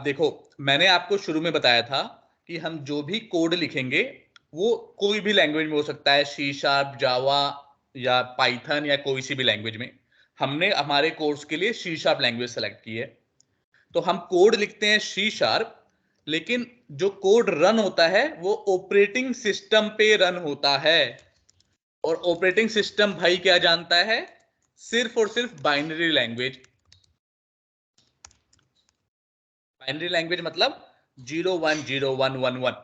देखो, मैंने आपको शुरू में बताया था कि हम जो भी कोड लिखेंगे वो कोई भी लैंग्वेज में हो सकता है, सी शार्प, जावा या पाइथन या कोई सी भी लैंग्वेज में। हमने हमारे कोर्स के लिए सी शार्प लैंग्वेज सेलेक्ट की है, तो हम कोड लिखते हैं सी शार्प, लेकिन जो कोड रन होता है वो ऑपरेटिंग सिस्टम पे रन होता है। और ऑपरेटिंग सिस्टम भाई क्या जानता है? सिर्फ और सिर्फ बाइनरी लैंग्वेज। बाइनरी लैंग्वेज मतलब 010111।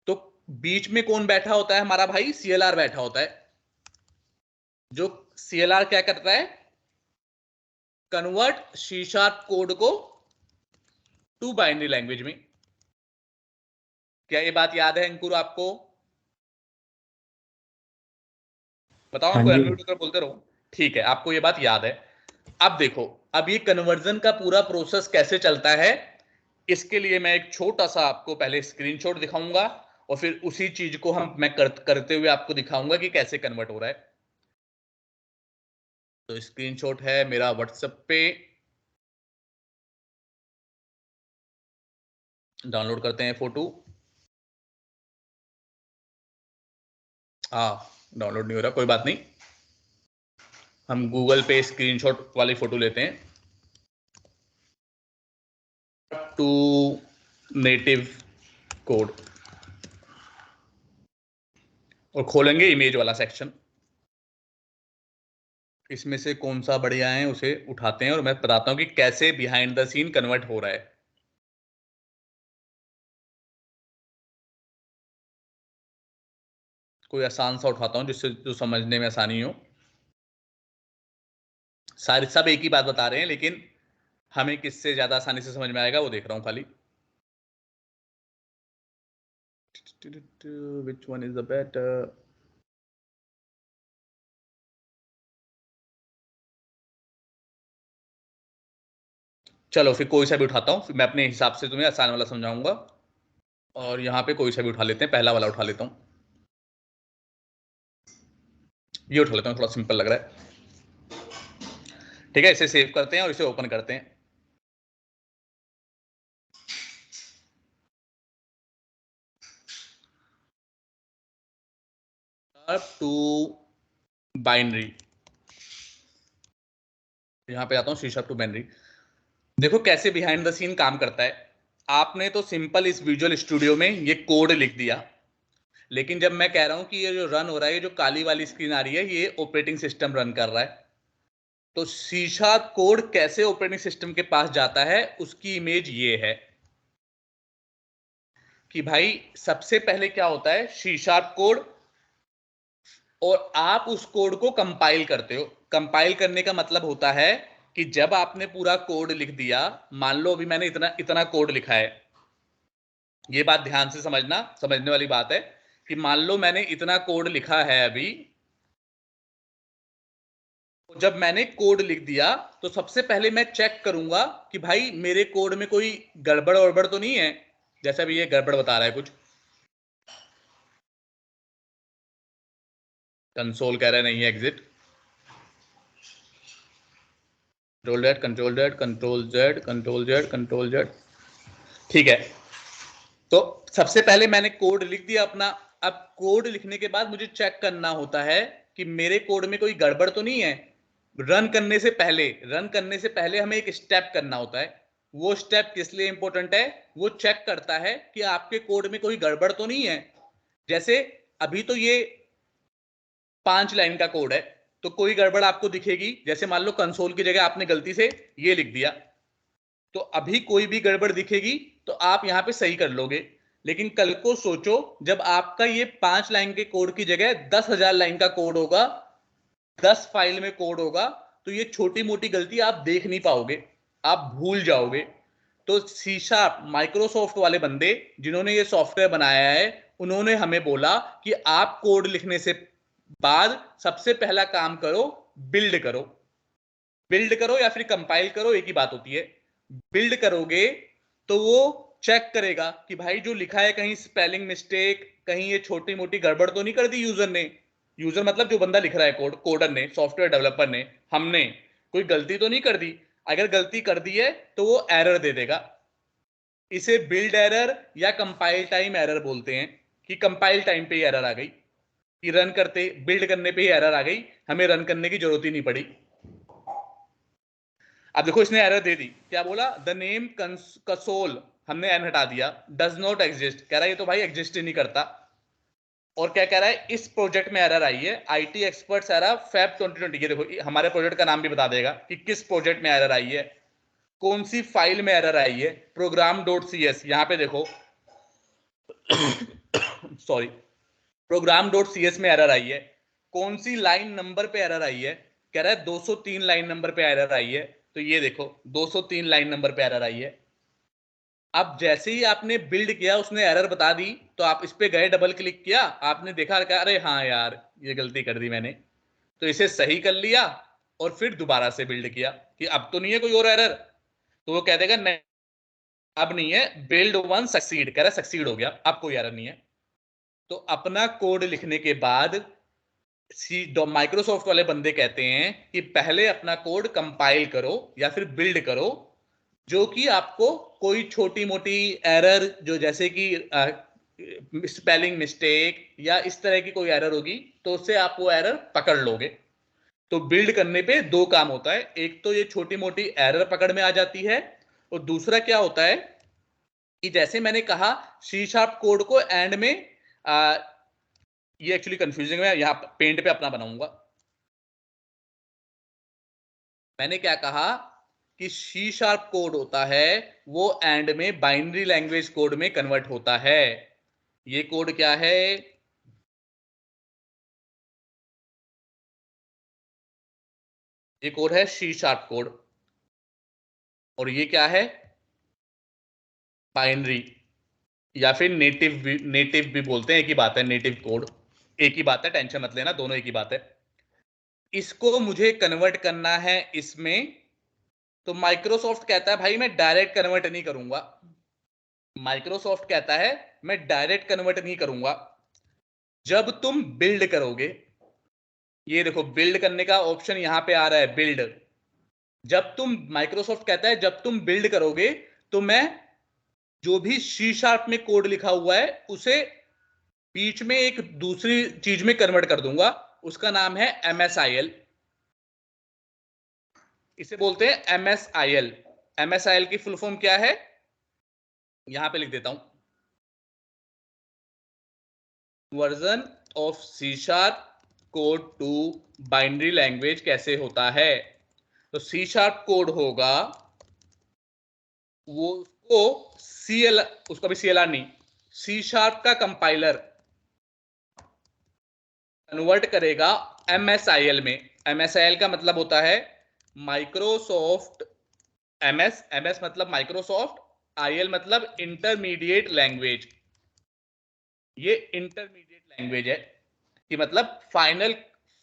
तो बीच में कौन बैठा होता है? हमारा भाई सीएलआर बैठा होता है। जो सीएलआर क्या करता है? कन्वर्ट सी शार्प कोड को टू बाइनरी लैंग्वेज में। क्या ये बात याद है अंकुर आपको? बताओ, हाँ हमको जी। अनम्यूट होकर बोलते रहो। ठीक है, आपको ये बात याद है। अब देखो, अब ये कन्वर्जन का पूरा प्रोसेस कैसे चलता है, इसके लिए मैं एक छोटा सा आपको पहले स्क्रीनशॉट दिखाऊंगा और फिर उसी चीज को मैं करते हुए आपको दिखाऊंगा कि कैसे कन्वर्ट हो रहा है। तो स्क्रीनशॉट है मेरा व्हाट्सएप पे, डाउनलोड करते हैं फोटो। हाँ, डाउनलोड नहीं हो रहा, कोई बात नहीं। हम गूगल पे स्क्रीनशॉट वाली फोटो लेते हैं। टू नेटिव कोड और खोलेंगे इमेज वाला सेक्शन। इसमें से कौन सा बढ़िया है उसे उठाते हैं और मैं बताता हूं कि कैसे बिहाइंड द सीन कन्वर्ट हो रहा है। कोई आसान सा उठाता हूं जिससे जो समझने में आसानी हो। सारे सब एक ही बात बता रहे हैं, लेकिन हमें किससे ज्यादा आसानी से समझ में आएगा वो देख रहा हूं खाली। Which one is the better? चलो फिर कोई सा भी उठाता हूं, फिर मैं अपने हिसाब से तुम्हें आसान वाला समझाऊंगा। और यहाँ पे कोई सा भी उठा लेते हैं, पहला वाला उठा लेता हूँ। ये उठा लेता हूँ, थोड़ा सिंपल लग रहा है। ठीक है, इसे सेव करते हैं और इसे ओपन करते हैं। अब टू बाइनरी, यहाँ पे आता हूँ सी शार्प टू बाइनरी। देखो कैसे बिहाइंड द सीन काम करता है। आपने तो सिंपल इस विजुअल स्टूडियो में ये कोड लिख दिया, लेकिन जब मैं कह रहा हूं कि ये जो रन हो रहा है, ये जो काली वाली स्क्रीन आ रही है, ये ऑपरेटिंग सिस्टम रन कर रहा है। तो सी शार्प कोड कैसे ऑपरेटिंग सिस्टम के पास जाता है, उसकी इमेज ये है कि भाई सबसे पहले क्या होता है, सी शार्प कोड, और आप उस कोड को कंपाइल करते हो। कंपाइल करने का मतलब होता है कि जब आपने पूरा कोड लिख दिया, मान लो अभी मैंने इतना इतना कोड लिखा है, ये बात ध्यान से समझना, समझने वाली बात है कि मान लो मैंने इतना कोड लिखा है अभी। जब मैंने कोड लिख दिया तो सबसे पहले मैं चेक करूंगा कि भाई मेरे कोड में कोई गड़बड़ वड़बड़ तो नहीं है। जैसा भी ये गड़बड़ बता रहा है कुछ, कंसोल कह रहा है नहीं है exit. Control Z, control Z, control Z, control Z, control Z. ठीक है, तो सबसे पहले मैंने कोड लिख दिया अपना। अब कोड लिखने के बाद मुझे चेक करना होता है कि मेरे कोड में कोई गड़बड़ तो नहीं है। रन करने से पहले हमें एक स्टेप करना होता है। वो स्टेप किस लिए इंपॉर्टेंट है? वो चेक करता है कि आपके कोड में कोई गड़बड़ तो नहीं है। जैसे अभी तो ये 5 लाइन का कोड है, तो कोई गड़बड़ आपको दिखेगी। जैसे मान लो कंसोल की जगह आपने गलती से ये लिख दिया, तो अभी कोई भी गड़बड़ दिखेगी तो आप यहां पे सही कर लोगे। लेकिन कल को सोचो, जब आपका ये 5 लाइन के कोड की जगह 10,000 लाइन का कोड होगा, 10 फाइल में कोड होगा, तो ये छोटी मोटी गलती आप देख नहीं पाओगे, आप भूल जाओगे। तो सी शार्प माइक्रोसॉफ्ट वाले बंदे जिन्होंने ये सॉफ्टवेयर बनाया है, उन्होंने हमें बोला कि आप कोड लिखने से बाद सबसे पहला काम करो, बिल्ड करो। बिल्ड करो या फिर कंपाइल करो, एक ही बात होती है। बिल्ड करोगे तो वो चेक करेगा कि भाई जो लिखा है कहीं स्पेलिंग मिस्टेक, कहीं ये छोटी मोटी गड़बड़ तो नहीं कर दी यूजर ने। यूजर मतलब जो बंदा लिख रहा है कोड, कोडर ने, सॉफ्टवेयर डेवलपर ने, हमने कोई गलती तो नहीं कर दी। अगर गलती कर दी है तो वो एरर दे देगा। इसे बिल्ड एरर या कंपाइल टाइम एरर बोलते हैं, कि कंपाइल टाइम पे एरर आ गई, कि रन करते बिल्ड करने पे ही एरर आ गई, हमें रन करने की जरूरत ही नहीं पड़ी। अब देखो इसने एरर दे दी, क्या बोला, द नेम कंसोल, हमने एन हटा दिया, डज नॉट एग्जिस्ट, कह रहा है ये तो भाई एग्जिस्ट ही नहीं करता। और क्या कह रहा है, इस प्रोजेक्ट में एरर आई है, आईटी एक्सपर्ट्स एरर फैब 2020, ये देखो हमारे प्रोजेक्ट का नाम भी बता देगा कि किस प्रोजेक्ट में एरर आई है, कौन सी फाइल में एरर आई है, प्रोग्राम डॉट सी एस, यहां पे देखो sorry, program dot C S में एरर आई है, कौन सी लाइन नंबर पे एरर आई है, कह रहा है 203 लाइन नंबर पे एरर आई है, तो ये देखो 203 लाइन नंबर पे एरर आई है। अब जैसे ही आपने बिल्ड किया उसने एरर बता दी, तो आप इस पे गए, डबल क्लिक किया, आपने देखा क्या, अरे हाँ यार ये गलती कर दी मैंने, तो इसे सही कर लिया और फिर दोबारा से बिल्ड किया कि अब तो नहीं है कोई और एरर, तो वो कह देगा नहीं अब नहीं है, बिल्ड वन सक्सीड, कह रहा सक्सीड हो गया, अब कोई एरर नहीं है। तो अपना कोड लिखने के बाद माइक्रोसॉफ्ट वाले बंदे कहते हैं कि पहले अपना कोड कंपाइल करो या फिर बिल्ड करो, जो कि आपको कोई छोटी मोटी एरर, जो जैसे कि स्पेलिंग मिस्टेक या इस तरह की कोई एरर होगी, तो उससे आप वो एरर पकड़ लोगे। तो बिल्ड करने पे दो काम होता है, एक तो ये छोटी मोटी एरर पकड़ में आ जाती है, और दूसरा क्या होता है कि जैसे मैंने कहा सी शार्प कोड को एंड में, ये एक्चुअली कंफ्यूजिंग है, यहां पेंट पे अपना बनाऊंगा। मैंने क्या कहा कि सी शार्प कोड होता है वो एंड में बाइनरी लैंग्वेज कोड में कन्वर्ट होता है। ये कोड क्या है, ये कोड है सी शार्प कोड, और ये क्या है, बाइनरी, या फिर नेटिव भी बोलते हैं, एक ही बात है, नेटिव कोड एक ही बात है, टेंशन मत लेना, दोनों एक ही बात है। इसको मुझे कन्वर्ट करना है इसमें, तो माइक्रोसॉफ्ट कहता है भाई मैं डायरेक्ट कन्वर्ट नहीं करूंगा, माइक्रोसॉफ्ट कहता है मैं डायरेक्ट कन्वर्ट नहीं करूंगा, जब तुम बिल्ड करोगे, ये देखो बिल्ड करने का ऑप्शन यहां पे आ रहा है, बिल्ड, जब तुम, माइक्रोसॉफ्ट कहता है जब तुम बिल्ड करोगे, तो मैं जो भी सी शार्प में कोड लिखा हुआ है उसे बीच में एक दूसरी चीज में कन्वर्ट कर दूंगा, उसका नाम है MSIL, इसे बोलते हैं MSIL। MSIL की फुल फॉर्म क्या है, यहां पे लिख देता हूं, version of C sharp code to binary language कैसे होता है, तो सी शार्प कोड होगा वो, उसको CL, उसको भी CLR नहीं, सी शार्प का कंपाइलर कन्वर्ट करेगा MSIL में। MSIL का मतलब होता है माइक्रोसॉफ्ट, MS मतलब माइक्रोसॉफ्ट, IL मतलब इंटरमीडिएट लैंग्वेज, ये इंटरमीडिएट लैंग्वेज है, कि मतलब फाइनल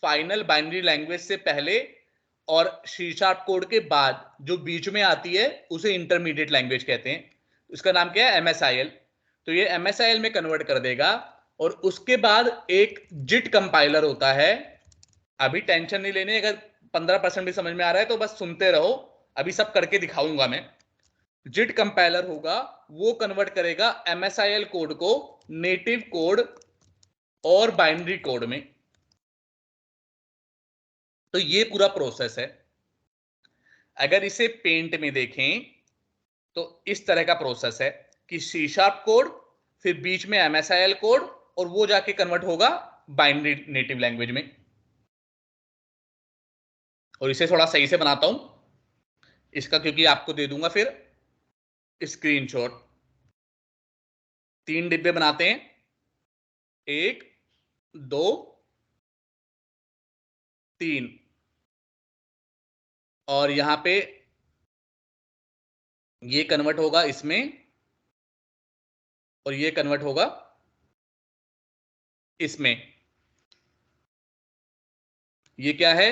फाइनल बाइनरी लैंग्वेज से पहले और सी शार्प कोड के बाद जो बीच में आती है उसे इंटरमीडिएट लैंग्वेज कहते हैं। इसका नाम क्या है, MSIL। तो ये MSIL में कन्वर्ट कर देगा, और उसके बाद एक जिट कंपाइलर होता है, अभी टेंशन नहीं लेनी, अगर 15% भी समझ में आ रहा है तो बस सुनते रहो, अभी सब करके दिखाऊंगा मैं। जिट कंपाइलर होगा, वो कन्वर्ट करेगा MSIL कोड को नेटिव कोड और बाइनरी कोड में। तो ये पूरा प्रोसेस है। अगर इसे पेंट में देखें तो इस तरह का प्रोसेस है कि सी शार्प कोड, फिर बीच में MSIL कोड, और वो जाके कन्वर्ट होगा बाइनरी नेटिव लैंग्वेज में। और इसे थोड़ा सही से बनाता हूं इसका, क्योंकि आपको दे दूंगा फिर स्क्रीनशॉट। 3 डिब्बे बनाते हैं, 1 2 3, और यहां पे ये कन्वर्ट होगा इसमें, और ये कन्वर्ट होगा इसमें। ये क्या है,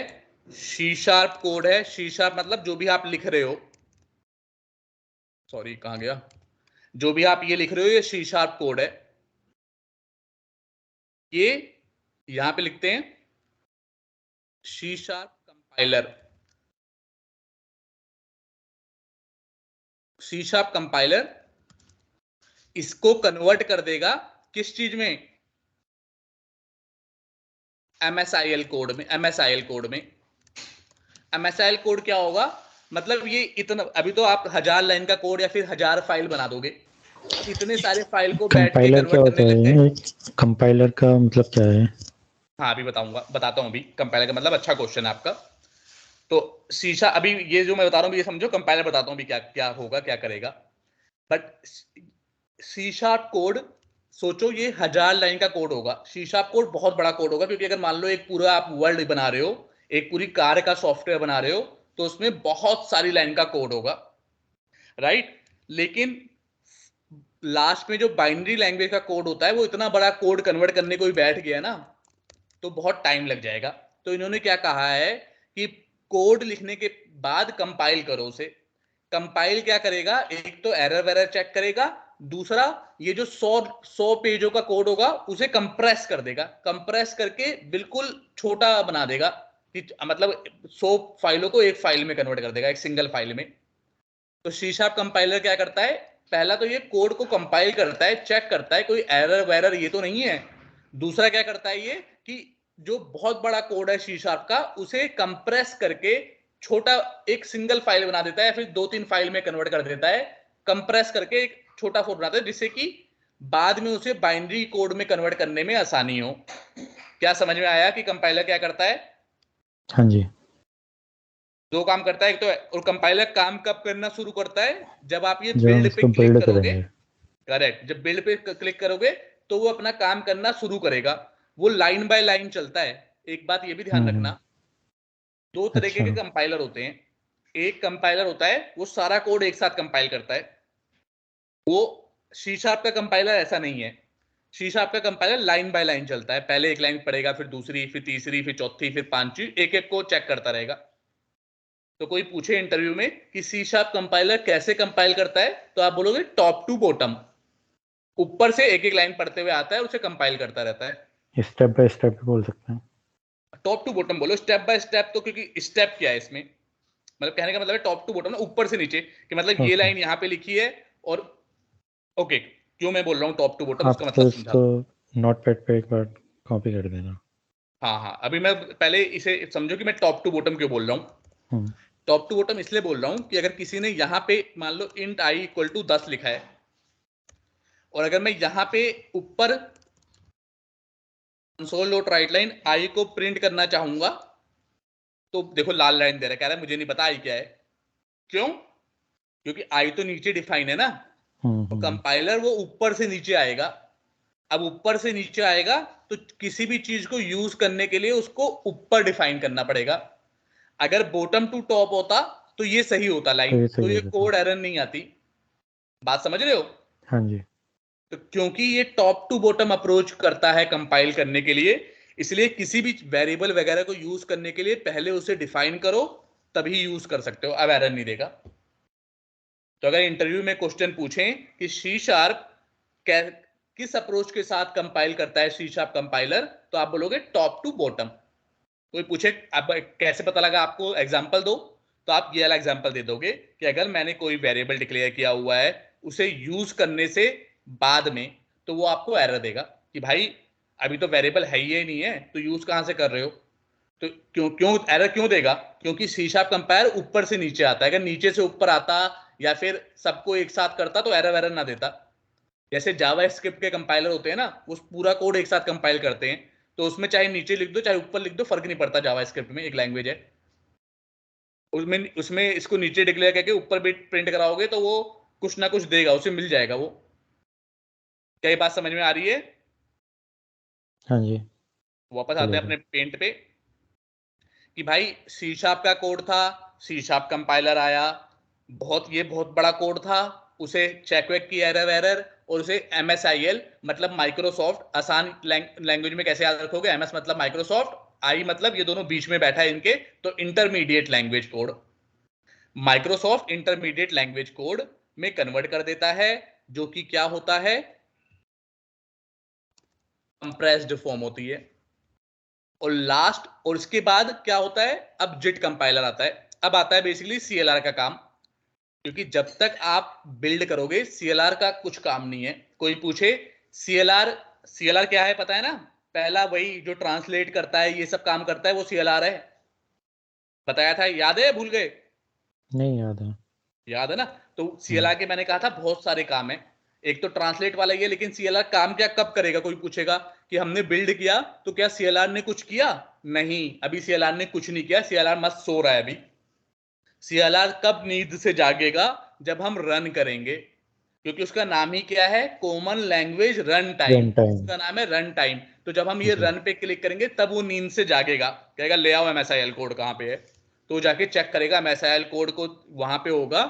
सी शार्प कोड है, सी शार्प मतलब जो भी आप लिख रहे हो, सॉरी कहां गया, जो भी आप ये लिख रहे हो ये सी शार्प कोड है। ये यहां पे लिखते हैं C sharp compiler, C sharp compiler, इसको कन्वर्ट कर देगा किस चीज में, MSIL कोड में। MSIL कोड में MSIL कोड क्या होगा, मतलब ये इतना, अभी तो आप 1000 लाइन का कोड या फिर 1000 फाइल बना दोगे, तो इतने सारे फाइल को बैठ के कंपाइलर क्या कन्वर्ट होता करने लग गए। है? कंपाइलर का मतलब क्या है? हाँ अभी बताता हूँ अभी कंपाइलर का मतलब। अच्छा क्वेश्चन है आपका। तो शीशा, अभी ये जो मैं बता रहा हूँ ये समझो, कंपाइलर बताता हूँ अभी क्या क्या होगा, क्या करेगा। बट सी शार्प कोड, सोचो ये 1000 लाइन का कोड होगा। सी शार्प कोड बहुत बड़ा कोड होगा, क्योंकि अगर मान लो एक पूरा आप वर्ल्ड बना रहे हो, एक पूरी कार का सॉफ्टवेयर बना रहे हो, तो उसमें बहुत सारी लाइन का कोड होगा, राइट। लेकिन लास्ट में जो बाइनरी लैंग्वेज का कोड होता है, वो इतना बड़ा कोड कन्वर्ट करने को भी बैठ गया ना, तो बहुत टाइम लग जाएगा। तो इन्होंने क्या कहा है कि कोड लिखने के बाद कंपाइल करो उसे। कंपाइल क्या करेगा, एक तो एरर वेरर चेक करेगा, दूसरा ये जो 100 पेजों का कोड होगा उसे कंप्रेस कर देगा, कंप्रेस करके बिल्कुल छोटा बना देगा, कि मतलब 100 फाइलों को एक फाइल में कन्वर्ट कर देगा, एक सिंगल फाइल में। तो सी शार्प कंपाइलर क्या करता है, पहला तो ये कोड को कंपाइल करता है, चेक करता है कोई एरर वेरर ये तो नहीं है। दूसरा क्या करता है ये, कि जो बहुत बड़ा कोड है सी शार्प का, उसे कंप्रेस करके छोटा एक सिंगल फाइल बना देता है, फिर 2-3 फाइल में कन्वर्ट कर देता है, कंप्रेस करके एक छोटा कोड बनाता है, जिससे कि बाद में उसे बाइनरी कोड में कन्वर्ट करने में आसानी हो। क्या समझ में आया कि कंपाइलर क्या करता है? हाँ जी। दो काम करता है, एक तो, और कंपाइलर काम कब करना शुरू करता है, जब आप ये जब हम बिल्ड पे इसको क्लिक बिल्ड करोगे। करेंगे। करेक्ट, जब बिल्ड पे क्लिक करोगे तो वो अपना काम करना शुरू करेगा। वो लाइन बाय लाइन चलता है। एक बात ये भी ध्यान हम्म। रखना, दो तरीके अच्छा। के कंपाइलर होते हैं। एक कंपाइलर होता है वो सारा कोड एक साथ कंपाइल करता है, वो सी शार्प का कंपाइलर ऐसा नहीं है। सी शार्प का कंपाइलर लाइन बाय लाइन चलता है, पहले एक लाइन पढ़ेगा, फिर दूसरी, फिर तीसरी, फिर चौथी, फिर पांचवी, एक एक को चेक करता रहेगा। तो कोई पूछे इंटरव्यू में कि सी शार्प कंपाइलर कैसे कंपाइल करता है, तो आप बोलोगे टॉप टू बॉटम, ऊपर से एक एक लाइन पढ़ते हुए आता है, उसे कंपाइल करता रहता है। स्टेप बाय स्टेप भी बोल सकते हैं। टॉप टू बॉटम बोलो, स्टेप बाय स्टेप तो, क्योंकि स्टेप क्या है इसमें, मतलब कहने का मतलब है टॉप टू बॉटम ना, ऊपर से नीचे, कि मतलब ये ओके। लाइन यहां पे लिखी है, और ओके, क्यों मैं बोल रहा हूं टॉप टू बॉटम, आप उसका तो मतलब इसको समझाता हूं। नोटपैड पे एक बार कॉपी कर देना। हाँ हाँ, अभी मैं पहले इसे समझो कि मैं टॉप टू बॉटम क्यों बोल रहा हूं। हम्म। टॉप टू बॉटम इसलिए बोल रहा हूं कि अगर किसी ने यहां पे मान लो इंट आई इक्वल टू 10 लिखा है, और अगर मैं यहां पे ऊपर कंसोल डॉट राइट लाइन आई को प्रिंट करना चाहूंगा, तो देखो लाल लाइन दे रहा है, कह रहा है मुझे नहीं पता आई क्या है। क्यों? क्योंकि आई तो नीचे डिफाइन है ना, और हम्म। कंपाइलर वो ऊपर से नीचे आएगा। अब ऊपर से नीचे आएगा, तो किसी भी चीज को यूज करने के लिए उसको ऊपर डिफाइन करना पड़ेगा। अगर बॉटम टू टॉप होता तो ये सही होता तो लाइन, ये तो सही हो ये जाता। कोड एरर नहीं आती। बात समझ रहे हो? हाँ जी। तो क्योंकि ये टॉप टू बॉटम अप्रोच करता है कंपाइल करने के लिए, इसलिए किसी भी वेरिएबल वगैरह को यूज करने के लिए पहले उसे डिफाइन करो, तभी यूज कर सकते हो, अब एरर नहीं देगा। तो अगर इंटरव्यू में क्वेश्चन पूछें कि सी शार्प किस अप्रोच के साथ कंपाइल करता है सी शार्प कंपाइलर, तो आप बोलोगे टॉप टू बॉटम। कोई पूछे अब कैसे पता लगा आपको, एग्जांपल दो, तो आप ये वाला एग्जांपल दे दोगे कि अगर मैंने कोई वेरिएबल डिक्लेयर किया हुआ है, उसे यूज करने से बाद में, तो वो आपको एरर देगा कि भाई अभी तो वेरिएबल है ही नहीं है, तो यूज कहां से कर रहे हो। तो क्यों क्यों एरर क्यों देगा, क्योंकि सी शार्प कंपाइलर ऊपर से नीचे आता है। अगर नीचे से ऊपर आता या फिर सबको एक साथ करता तो एरर वेरर ना देता। जैसे जावा स्क्रिप्ट के कंपाइलर होते हैं ना, वो पूरा कोड एक साथ कंपाइल करते हैं, तो उसमें चाहे नीचे लिख दो चाहे ऊपर लिख दो, फर्क नहीं पड़ता। जावा स्क्रिप्ट में एक लैंग्वेज है, उसमें उसमें इसको नीचे डिक्लेयर करके ऊपर भी प्रिंट कराओगे तो वो कुछ ना कुछ देगा, उसे मिल जाएगा वो। क्या ये बात समझ में आ रही है? हाँ जी। वापस आते हैं क्लियर है। अपने पेंट पे, कि भाई सी शार्प का कोड था, सी शार्प कंपाइलर आया, बहुत बड़ा कोड था, उसे चेक वेक की एरर एरर, और उसे MSIL मतलब माइक्रोसॉफ्ट, आसान लैंग्वेज में कैसे याद रखोगे, MS मतलब माइक्रोसॉफ्ट, आई मतलब ये दोनों बीच में बैठा है इनके, तो intermediate language code, Microsoft intermediate language code में कन्वर्ट कर देता है, जो कि क्या होता है, कंप्रेस्ड फॉर्म होती है। और लास्ट, और इसके बाद क्या होता है, अब जिट कंपाइलर आता है। अब आता है बेसिकली CLR का काम। क्योंकि जब तक आप बिल्ड करोगे, सीएलआर का कुछ काम नहीं है। कोई पूछे सीएलआर, सीएलआर क्या है पता है ना? पहला वही जो ट्रांसलेट करता है, ये सब काम करता है, वो सीएलआर है। बताया था, याद है, भूल गए? नहीं याद है। याद है ना? तो सीएलआर के मैंने कहा था बहुत सारे काम है। एक तो ट्रांसलेट वाला ये, लेकिन सीएलआर काम क्या कब करेगा? कोई पूछेगा कि हमने बिल्ड किया तो क्या सीएलआर ने कुछ किया? नहीं, अभी सीएलआर ने कुछ नहीं किया, सीएलआर मस्त सो रहा है अभी। सीएलआर कब नींद से जागेगा? जब हम रन करेंगे, क्योंकि उसका नाम ही क्या है? Common language run time. Run time. उसका नाम है रन टाइम। तो जब हम ये जी। रन पे क्लिक करेंगे तब वो नींद से जागेगा, कहेगा ले आओ एमएसआईएल कोड कहां पे है। तो जाके चेक करेगा एमएसआईएल कोड को, वहां पे होगा।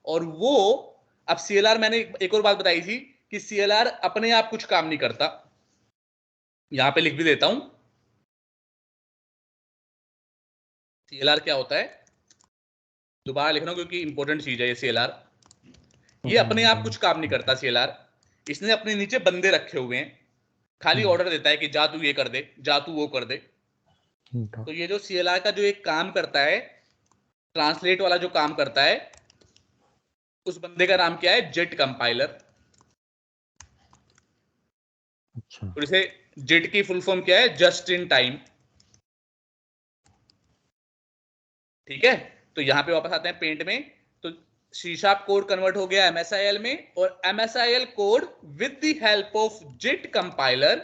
और वो, अब सीएलआर, मैंने एक और बात बताई थी कि सीएलआर अपने आप कुछ काम नहीं करता। यहां पे लिख भी देता हूं, सीएलआर क्या होता है, दोबारा लिख रहा हूं क्योंकि इंपॉर्टेंट चीज है ये सीएलआर। ये अपने आप कुछ काम नहीं करता सीएलआर। इसने अपने नीचे बंदे रखे हुए हैं, खाली ऑर्डर देता है कि जा तू ये कर दे, जा तू वो कर दे। तो ये जो सीएलआर का जो एक काम करता है, ट्रांसलेट वाला जो काम करता है, उस बंदे का नाम क्या है? Jet compiler. अच्छा। और इसे, जेट की फुल फॉर्म क्या है? Just in time. ठीक है, तो यहां पे वापस आते हैं पेंट में। तो सी शार्प कोड कन्वर्ट हो गया एमएसआईएल में, और MSIL code with the help of JIT compiler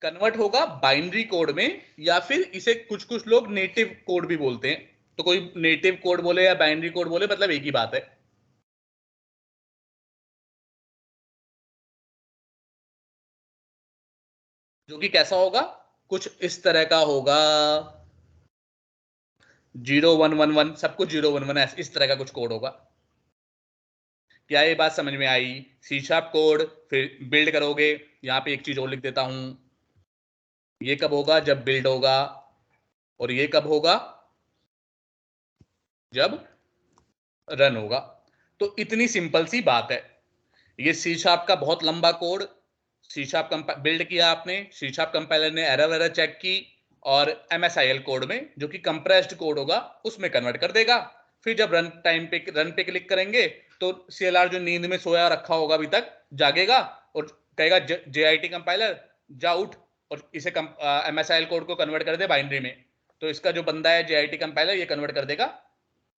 convert होगा बाइनरी कोड में, या फिर इसे कुछ कुछ लोग नेटिव कोड भी बोलते हैं। तो कोई नेटिव कोड बोले या बाइनरी कोड बोले, मतलब एक ही बात है। जो कि कैसा होगा? कुछ इस तरह का होगा, 0111, सब कुछ 011, इस तरह का कुछ कोड होगा। क्या ये बात समझ में आई? सी शार्प कोड, फिर बिल्ड करोगे। यहां पे एक चीज और लिख देता हूं, ये कब होगा? जब बिल्ड होगा। और ये कब होगा? जब रन होगा। तो इतनी सिंपल सी बात है। ये सी शार्प का बहुत लंबा कोड, सी शार्प बिल्ड किया आपने, सी शार्प कंपाइलर ने एरर वेरर चेक की, और एमएसआईएल कोड में, जो कि कंप्रेस्ड कोड होगा, उसमें कन्वर्ट कर देगा। फिर जब रन पे क्लिक करेंगे तो सीएलआर जो नींद में सोया रखा होगा अभी तक, जागेगा और कहेगा जेआईटी कंपाइलर जा उठ, और इसे एमएसआईएल कोड को कन्वर्ट कर दे बाइनरी में। तो इसका जो बंदा है जेआईटी कंपाइलर, ये कन्वर्ट कर देगा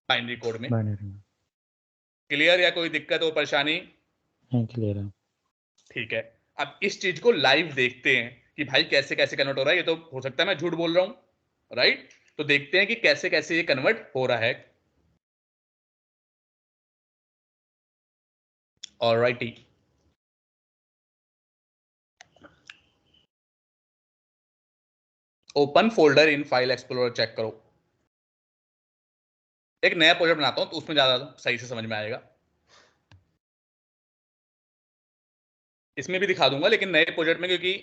बाइनरी कोड में। बाइनरी में। क्लियर, या कोई दिक्कत और परेशानी? नहीं, क्लियर है। ठीक है। अब इस चीज को लाइव देखते हैं कि भाई कैसे कैसे कन्वर्ट हो रहा है। ये तो हो सकता है मैं झूठ बोल रहा हूं, राइट? तो देखते हैं कि कैसे कैसे ये कन्वर्ट हो रहा है। Alrighty, open folder in file explorer, check करो। एक नया प्रोजेक्ट बनाता हूं तो उसमें ज्यादा सही से समझ में आएगा। इसमें भी दिखा दूंगा, लेकिन नए प्रोजेक्ट में, क्योंकि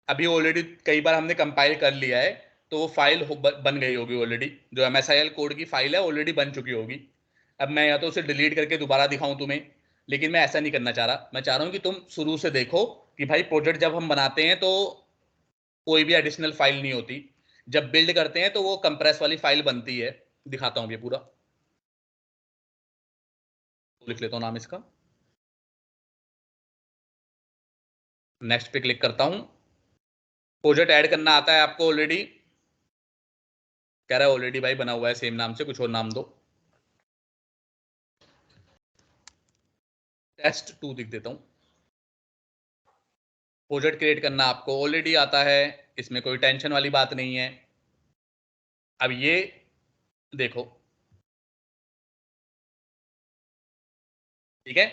अभी ऑलरेडी कई बार हमने कंपाइल कर लिया है, तो वो फाइल बन गई होगी ऑलरेडी। जो एमएसआईएल कोड की फाइल है ऑलरेडी बन चुकी होगी। अब मैं या तो उसे डिलीट करके दोबारा दिखाऊं तुम्हें, लेकिन मैं ऐसा नहीं करना चाह रहा। मैं चाह रहा हूं कि तुम शुरू से देखो कि भाई प्रोजेक्ट जब हम बनाते हैं तो कोई भी एडिशनल फाइल नहीं होती। जब बिल्ड करते हैं तो वो कंप्रेस वाली फाइल बनती है। दिखाता हूं ये पूरा, लिख लेता हूं नाम इसका, नेक्स्ट पे क्लिक करता हूं। प्रोजेक्ट ऐड करना आता है आपको ऑलरेडी? कह रहा है ऑलरेडी भाई बना हुआ है सेम नाम से, कुछ और नाम दो। टेस्ट 2 लिख देता हूं। प्रोजेक्ट क्रिएट करना आपको ऑलरेडी आता है, इसमें कोई टेंशन वाली बात नहीं है। अब ये देखो, ठीक है,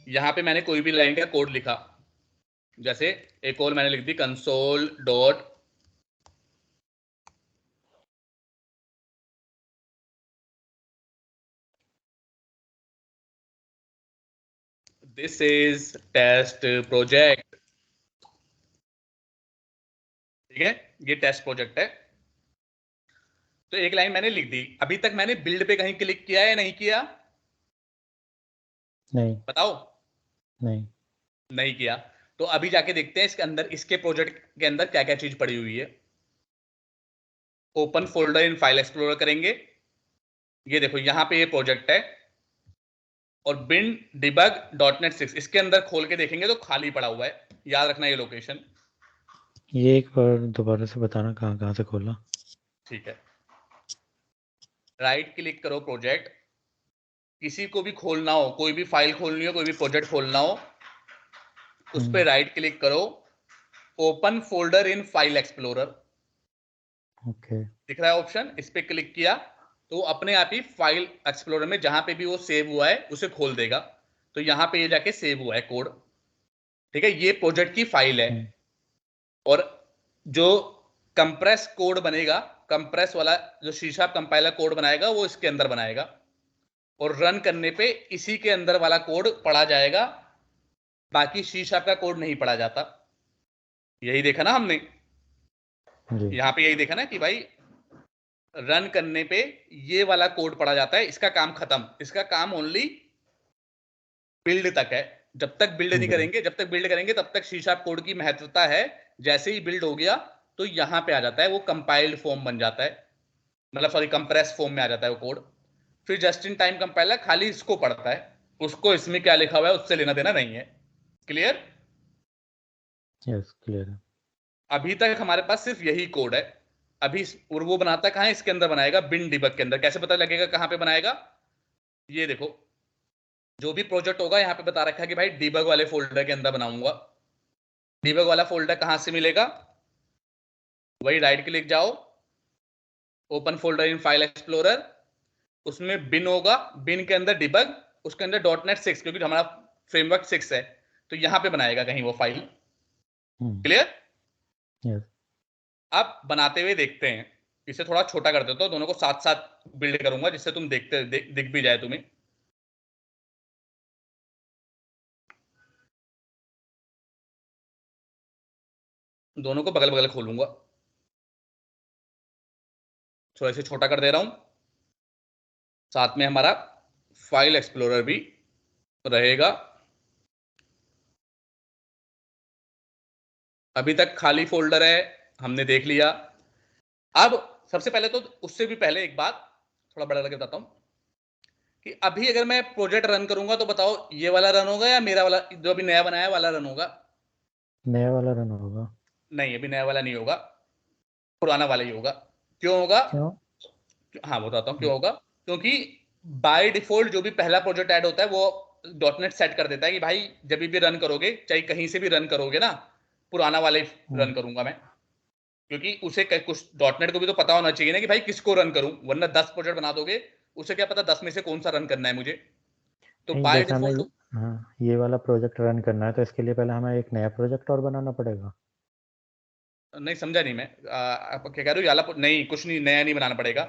यहां पे मैंने कोई भी लाइन का कोड लिखा, जैसे एक और मैंने लिख दी console dot this is test project. ठीक है, ये टेस्ट प्रोजेक्ट है। तो एक लाइन मैंने लिख दी। अभी तक मैंने बिल्ड पे कहीं क्लिक किया या नहीं किया? नहीं। बताओ। नहीं। नहीं किया। तो अभी जाके देखते हैं इसके अंदर, इसके प्रोजेक्ट के अंदर क्या क्या चीज पड़ी हुई है। Open folder in file explorer करेंगे। ये देखो यहाँ पे ये प्रोजेक्ट है और bin debug .NET 6 इसके अंदर खोल के देखेंगे तो खाली पड़ा हुआ है। याद रखना ये लोकेशन। ये एक बार दोबारा से बताना कहाँ कहाँ से खोला। ठीक है, राइट क्लिक करो प्रोजेक्ट, किसी को भी खोलना हो, कोई भी फाइल खोलनी हो, कोई भी प्रोजेक्ट खोलना हो, उस पर राइट क्लिक करो, open folder in file explorer, okay दिख रहा है ऑप्शन, इस पे क्लिक किया तो अपने आप ही फाइल एक्सप्लोरर में जहां पे भी वो सेव हुआ है उसे खोल देगा। तो यहां पे ये जाके सेव हुआ है कोड। ठीक है, ये प्रोजेक्ट की फाइल है। और जो कंप्रेस कोड बनेगा, कंप्रेस वाला जो शीशा कंपाइलर कोड बनाएगा वो इसके अंदर बनाएगा और रन करने पे इसी के अंदर वाला कोड पढ़ा जाएगा, बाकी शीशा का कोड नहीं पढ़ा जाता। यही देखा ना हमने, जी यहां पे यही देखा ना कि भाई रन करने पे ये वाला कोड पढ़ा जाता है, इसका काम खत्म। इसका काम ओनली बिल्ड तक है। जब तक बिल्ड नहीं जी करेंगे, जब तक बिल्ड करेंगे तब तक शीशा कोड की महत्वता है। जैसे ही बिल्ड हो गया तो यहां पे आ जाता है, वो कंपाइल्ड फॉर्म बन जाता है, मतलब सॉरी कंप्रेस फॉर्म में आ जाता है वो कोड। फिर जस्ट इन टाइम कंपाइलर खाली इसको पढ़ता है, उसको इसमें क्या लिखा हुआ है उससे लेना देना नहीं है। क्लियर? यस क्लियर है। अभी तक हमारे पास सिर्फ यही कोड है। अभी और वो बनाता कहां है? इसके अंदर बनाएगा, बिन डिबग के अंदर। कैसे पता लगेगा कहां पे बनाएगा? ये देखो, जो भी प्रोजेक्ट होगा यहाँ पे बता रखा है कि भाई डिबग वाले फोल्डर के अंदर बनाऊंगा। डिबग वाला फोल्डर कहां से मिलेगा? वही राइट क्लिक जाओ, open folder in file explorer, उसमें बिन होगा, बिन के अंदर डिबग, उसके अंदर .NET 6 क्योंकि हमारा फ्रेमवर्क 6 है, तो यहां पे बनाएगा कहीं वो फाइल। क्लियर? यस अब बनाते हुए देखते हैं। इसे थोड़ा छोटा कर देता हूं, दोनों को साथ साथ बिल्ड करूंगा जिससे तुम देखते दिख भी जाए तुम्हें। दोनों को बगल बगल खोलूंगा, थोड़ा इसे छोटा कर दे रहा हूं, साथ में हमारा फाइल एक्सप्लोरर भी रहेगा। अभी तक खाली फोल्डर है, हमने देख लिया। अब सबसे पहले तो उससे भी पहले एक बात थोड़ा बड़ा करके बताता हूं कि अभी अगर मैं प्रोजेक्ट रन करूंगा तो बताओ ये वाला रन होगा या मेरा वाला जो अभी नया बनाया वाला रन होगा? नया वाला रन होगा। नहीं, अभी नया वाला नहीं होगा, पुराना वाला ही होगा। क्यों होगा? क्यों? हाँ बताता हूँ क्यों होगा। क्योंकि बाय डिफॉल्ट जो भी पहला प्रोजेक्ट ऐड होता है वो .NET सेट कर देता है कि भाई जब भी रन करोगे, चाहे कहीं से भी रन करोगे ना, पुराना वाला ही रन करूंगा मैं। क्योंकि उसे कुछ .NET को भी तो पता होना चाहिए ना कि भाई किसको रन करूं, वरना 10 प्रोजेक्ट बना दोगे, उसे क्या पता 10 में से कौन सा रन करना है मुझे। तो नहीं बाय जैसे हमें डिफॉल्ट हाँ ये वाला प्रोजेक्ट रन करना है तो इसके लिए पहले हमें एक नया प्रोजेक्ट और बनाना पड़ेगा। नहीं समझा नहीं मैं, आप क्या कह रहे हो? याला नहीं, कुछ नहीं, नया नहीं बनाना पड़ेगा।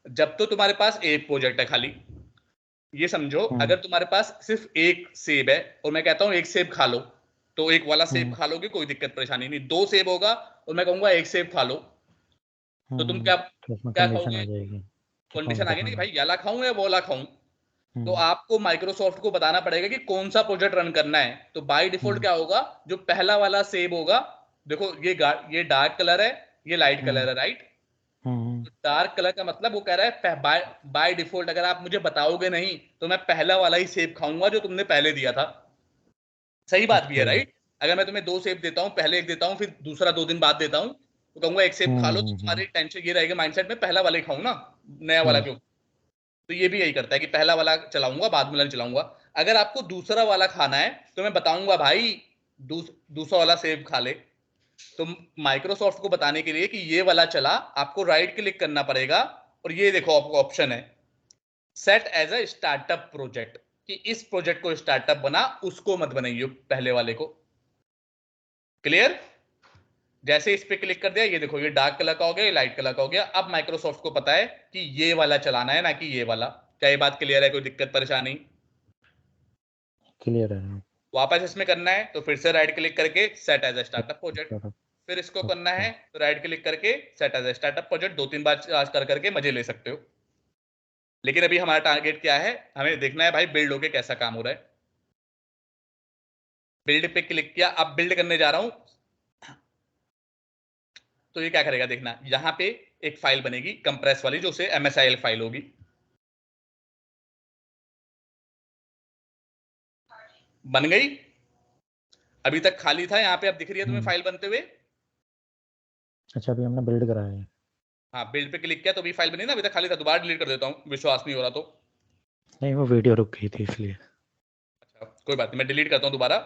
जब तो तुम्हारे पास एक प्रोजेक्ट है खाली, ये समझो अगर तुम्हारे पास सिर्फ एक सेब है और मैं कहता हूं एक सेब खा लो, तो एक वाला सेब खा लोगे, कोई दिक्कत परेशानी नहीं। दो सेब होगा और मैं कहूंगा एक सेब खा लो, तो तुम क्या तो उसमें क्या कंडीशन आ खाओगे? जाएगी कि कौन कंडीशन आ सा गई ना कि खाना भाई याला खाऊं या बोला खाऊं। तो है। आपको माइक्रोसॉफ्ट को बताना पड़ेगा कि कौन सा प्रोजेक्ट रन करना है। तो बाय डिफॉल्ट क्या होगा, जो पहला वाला सेब होगा, देखो ये डार्क कलर है, ये लाइट कलर है, राइट? डार्क कलर का मतलब वो कह रहा है बाय बाय डिफॉल्ट अगर आप मुझे बताओगे नहीं तो मैं पहला वाला ही सेब खाऊंगा जो तुमने पहले दिया था। सही बात भी है, ओके राइट? अगर मैं तुम्हें दो सेब देता हूं, पहले एक देता हूं फिर दूसरा 2 दिन बाद देता हूं, तो कहूंगा एक सेब खा लो, तो तुम्हारी टेंशन ये रहेगा माइंडसेट में पहला वाला ही खाऊं ना, नया वाला क्यों? तो ये भी यही करता है कि पहला वाला चलाऊंगा बाद में चलाऊंगा। अगर आपको दूसरा वाला खाना है तो मैं बताऊंगा भाई दूसरा वाला सेब खा ले। तो माइक्रोसॉफ्ट को बताने के लिए कि ये वाला चला, आपको राइट क्लिक करना पड़ेगा और ये देखो आपको ऑप्शन है set as a startup project, कि इस प्रोजेक्ट को स्टार्टअप बना, उसको मत बनाइए पहले वाले को। क्लियर? जैसे इस पे क्लिक कर दिया, ये देखो ये डार्क कलर का हो गया, ये लाइट कलर का हो गया। अब माइक्रोसॉफ्ट को पता है कि ये वाला चलाना है ना कि ये वाला। क्या ये बात क्लियर है? कोई दिक्कत परेशानी? क्लियर है। वापस इसमें करना है तो फिर से राइट क्लिक करके set as a startup project, okay फिर इसको करना है तो राइट क्लिक करके set as a startup project. 2-3 बार आज कर करके मजे ले सकते हो। लेकिन अभी हमारा टारगेट क्या है? हमें देखना है भाई बिल्ड होके कैसा काम हो रहा है। बिल्ड पे क्लिक किया, अब बिल्ड करने जा रहा हूं। तो ये क्या करेगा देखना, यहां पे एक फाइल बनेगी कंप्रेस वाली, जो उसे MSIL फाइल होगी। बन गई? अभी तक खाली था, यहाँ पे अब दिख रही है तुम्हें फाइल बनते हुए। अच्छा, अभी हमने बिल्ड कराया है। हाँ, बिल्ड पे क्लिक किया तो अभी फाइल बनी ना, अभी तक खाली था। दोबारा डिलीट कर देता हूँ, विश्वास नहीं हो रहा तो। नहीं, वो वीडियो रुक गई थी इसलिए। अच्छा कोई बात नहीं, मैं डिलीट करता हूँ दोबारा।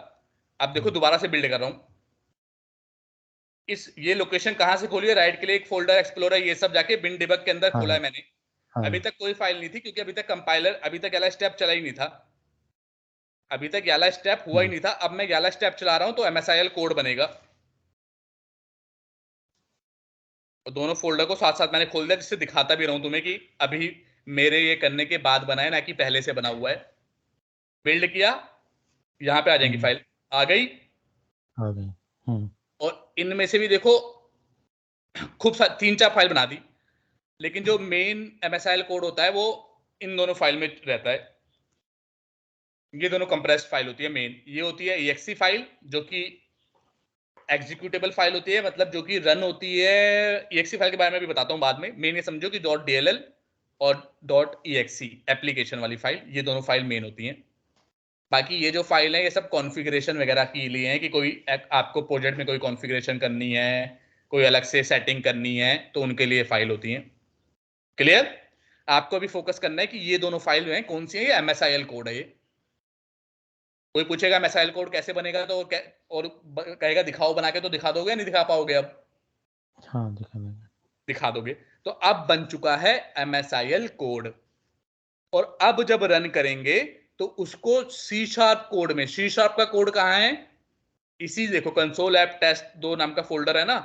अब देखो दोबारा से बिल्ड कर रहा हूँ। ये लोकेशन कहां से खोली है? राइट क्लिक, फोल्डर एक्सप्लोरर, ये सब जाके बिन डिबग के अंदर हाँ खोला है मैंने। हाँ अभी तक कोई फाइल नहीं थी, क्योंकि अभी तक कंपाइलर, अभी तक वाला स्टेप चला ही नहीं था। अभी तक वाला स्टेप हुआ ही जी। नहीं था। अब मैं वाला स्टेप चला रहा हूं तो MSIL कोड बनेगा। तो दोनों फोल्डर को साथ साथ मैंने खोल दिया, जिससे दिखाता भी रहूं तुम्हें कि अभी मेरे ये करने के बाद बना है, ना कि पहले से बना हुआ है। बिल्ड किया, यहां पे आ जाएंगी फाइल। आ गई। आ गई। और इनमें से भी देखो खूब 3-4 फाइल बना दी, लेकिन जो मेन MSIL कोड होता है वो इन दोनों फाइल में रहता है। ये दोनों कंप्रेस्ड फाइल होती है मेन। ये होती है exe फाइल, जो कि एग्जीक्यूटेबल फाइल होती है, मतलब जो कि रन होती है। exe फाइल के बारे में भी बताता हूँ बाद में। मेन ये समझो कि .dll और .exe एप्लीकेशन वाली फाइल, ये दोनों फाइल मेन होती हैं। बाकी ये जो फाइल है, ये सब कॉन्फ़िगरेशन वगैरह के लिए है, कि कोई आपको प्रोजेक्ट में कोई कॉन्फ़िगरेशन करनी है, कोई अलग से सेटिंग करनी है, तो उनके लिए फाइल होती हैं। क्लियर? आपको भी फोकस करना है कि ये दोनों फाइल हैं कौन सी है, ये MSIL कोड है। ये कोई पूछेगा MSIL कोड कैसे बनेगा, तो और कहेगा दिखाओ बना के, तो दिखा दोगे, नहीं दिखा पाओगे? अब हाँ, दिखा देंगे। दिखा दोगे। तो अब बन चुका है MSIL कोड। और अब जब रन करेंगे तो उसको C# कोड में, C# का कोड कहां है? इसी देखो कंसोल ऐप टेस्ट 2 नाम का फोल्डर है ना,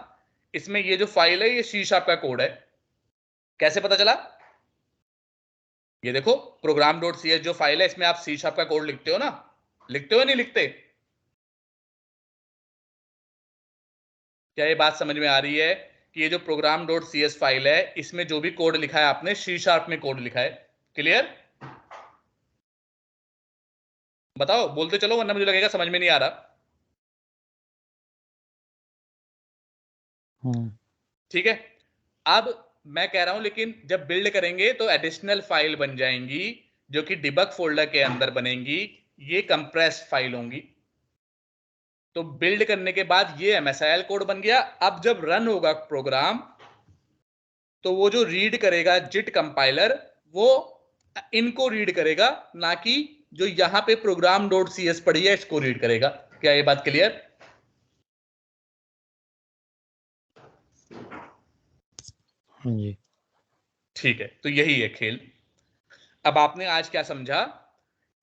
इसमें ये जो फाइल है, ये C# का कोड है। कैसे पता चला? ये देखो program.cs जो फाइल है, इसमें आप C# का कोड लिखते हो ना, लिखते हो नहीं लिखते? क्या ये बात समझ में आ रही है कि ये जो program.cs फाइल है, इसमें जो भी कोड लिखा है आपने, C# में कोड लिखा है। क्लियर? बताओ, बोलते चलो, वरना मुझे लगेगा समझ में नहीं आ रहा। ठीक है। अब मैं कह रहा हूं, लेकिन जब बिल्ड करेंगे तो एडिशनल फाइल बन जाएंगी, जो कि डिबग फोल्डर के अंदर बनेंगी। ये कंप्रेस्ड फाइल होंगी। तो बिल्ड करने के बाद ये MSIL कोड बन गया। अब जब रन होगा प्रोग्राम, तो वो जो रीड करेगा जिट कंपाइलर, वो इनको रीड करेगा, ना कि जो यहां पे program.cs पड़ी है इसको रीड करेगा। क्या ये बात क्लियर? हाँ जी। ठीक है, तो यही है खेल। अब आपने आज क्या समझा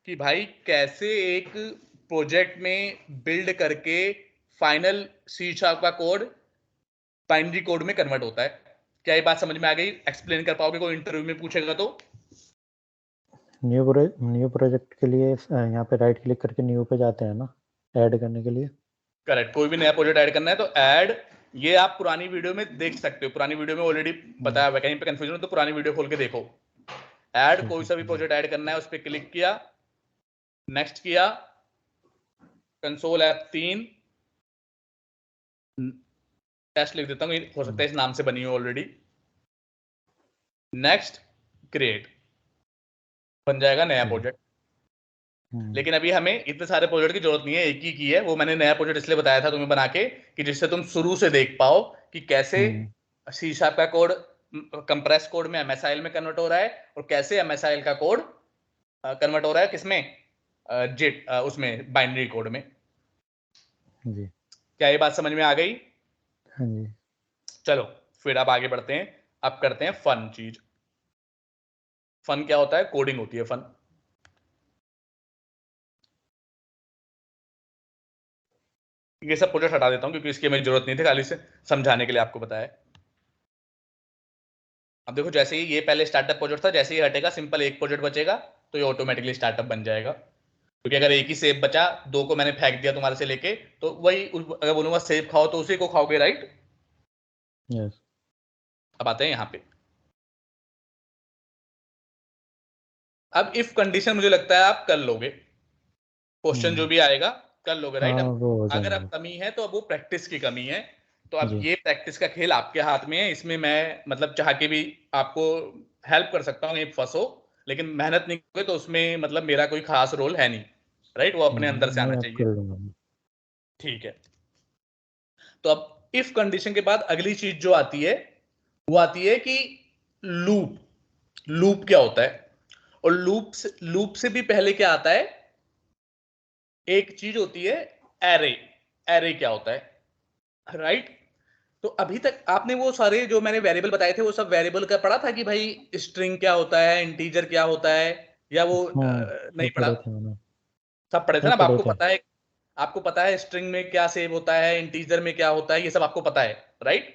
कि भाई कैसे एक प्रोजेक्ट में बिल्ड करके फाइनल C# का कोड बाइनरी कोड में कन्वर्ट होता है। क्या ये बात समझ में आ गई? एक्सप्लेन कर पाओगे, कोई इंटरव्यू में पूछेगा तो? न्यू प्रोजेक्ट के लिए यहाँ पे राइट क्लिक करके न्यू पे जाते हैं ना, ऐड करने के लिए। करेक्ट। कोई भी नया प्रोजेक्ट ऐड करना है तो ऐड, ये आप पुरानी वीडियो में देख सकते हो। पुरानी वीडियो में ऑलरेडी बताया हुआ है, कहीं पे कंफ्यूजन हो तो पुरानी वीडियो खोल के देखो। ऐड, ठीक कोई है, सा भी प्रोजेक्ट ऐड करना है, उस पर क्लिक किया, नेक्स्ट किया, कंसोल ऐप 3 टेस्ट लिख देता हूँ, हो सकता है इस नाम से बनी हो ऑलरेडी। नेक्स्ट, क्रिएट, बन जाएगा नया प्रोजेक्ट। लेकिन अभी हमें इतने सारे प्रोजेक्ट की जरूरत नहीं है, एक ही की है। वो मैंने नया प्रोजेक्ट इसलिए बताया था तुम्हें बना के, कि जिससे तुम शुरू से देख पाओ कि कैसे C# का कोड कंप्रेस कोड में MSIL में कन्वर्ट हो रहा है, और कैसे MSIL का कोड कन्वर्ट हो रहा है किसमें, जिट उसमें बाइनरी कोड में। जी। क्या ये बात समझ में आ गई? हाँ जी। चलो फिर अब आगे बढ़ते हैं। अब करते हैं फन चीज। फन क्या होता है? कोडिंग होती है फन। ये सब प्रोजेक्ट हटा देता हूं, क्योंकि इसकी मेरी जरूरत नहीं थी, खाली से समझाने के लिए आपको बताया। अब देखो, जैसे ही ये पहले स्टार्टअप प्रोजेक्ट था, जैसे ही हटेगा, सिंपल एक प्रोजेक्ट बचेगा, तो ये ऑटोमेटिकली स्टार्टअप बन जाएगा। क्योंकि अगर एक ही सेब बचा, 2 को मैंने फेंक दिया तुम्हारे से लेके, तो वही अगर बोलूंगा सेब खाओ तो उसी को खाओगे, राइट? यस। अब आते हैं यहाँ पे। अब इफ कंडीशन मुझे लगता है आप कर लोगे, क्वेश्चन जो भी आएगा कर लोगे, राइट? हाँ, अब वो हो अगर अब जाएंगे। कमी है तो अब वो प्रैक्टिस की कमी है, तो अब जी। ये प्रैक्टिस का खेल आपके हाथ में है, इसमें मैं मतलब चाह के भी आपको हेल्प कर सकता हूँ, ये फंसो, लेकिन मेहनत नहीं करोगे तो उसमें मतलब मेरा कोई खास रोल है नहीं, राइट? वो अपने अंदर से आना नहीं, अब चाहिए। कर लूंगा मैं। ठीक है, तो अब इफ कंडीशन के बाद अगली चीज जो आती है वो आती है कि लूप। लूप क्या होता है? और लूप से भी पहले क्या आता है? एक चीज होती है एरे। एरे क्या होता है, राइट? तो अभी तक आपने वो सारे जो मैंने वेरिएबल बताए थे वो सब वेरिएबल का पढ़ा था कि भाई स्ट्रिंग क्या होता है, इंटीजर क्या होता है, या वो वो नहीं पढ़ा? पढ़े थे मैंने। सब पढ़े थे नहीं, ना? अब पढ़े आपको थे। पता है, आपको पता है स्ट्रिंग में क्या सेव होता है, इंटीजर में क्या होता है, ये सब आपको पता है, राइट?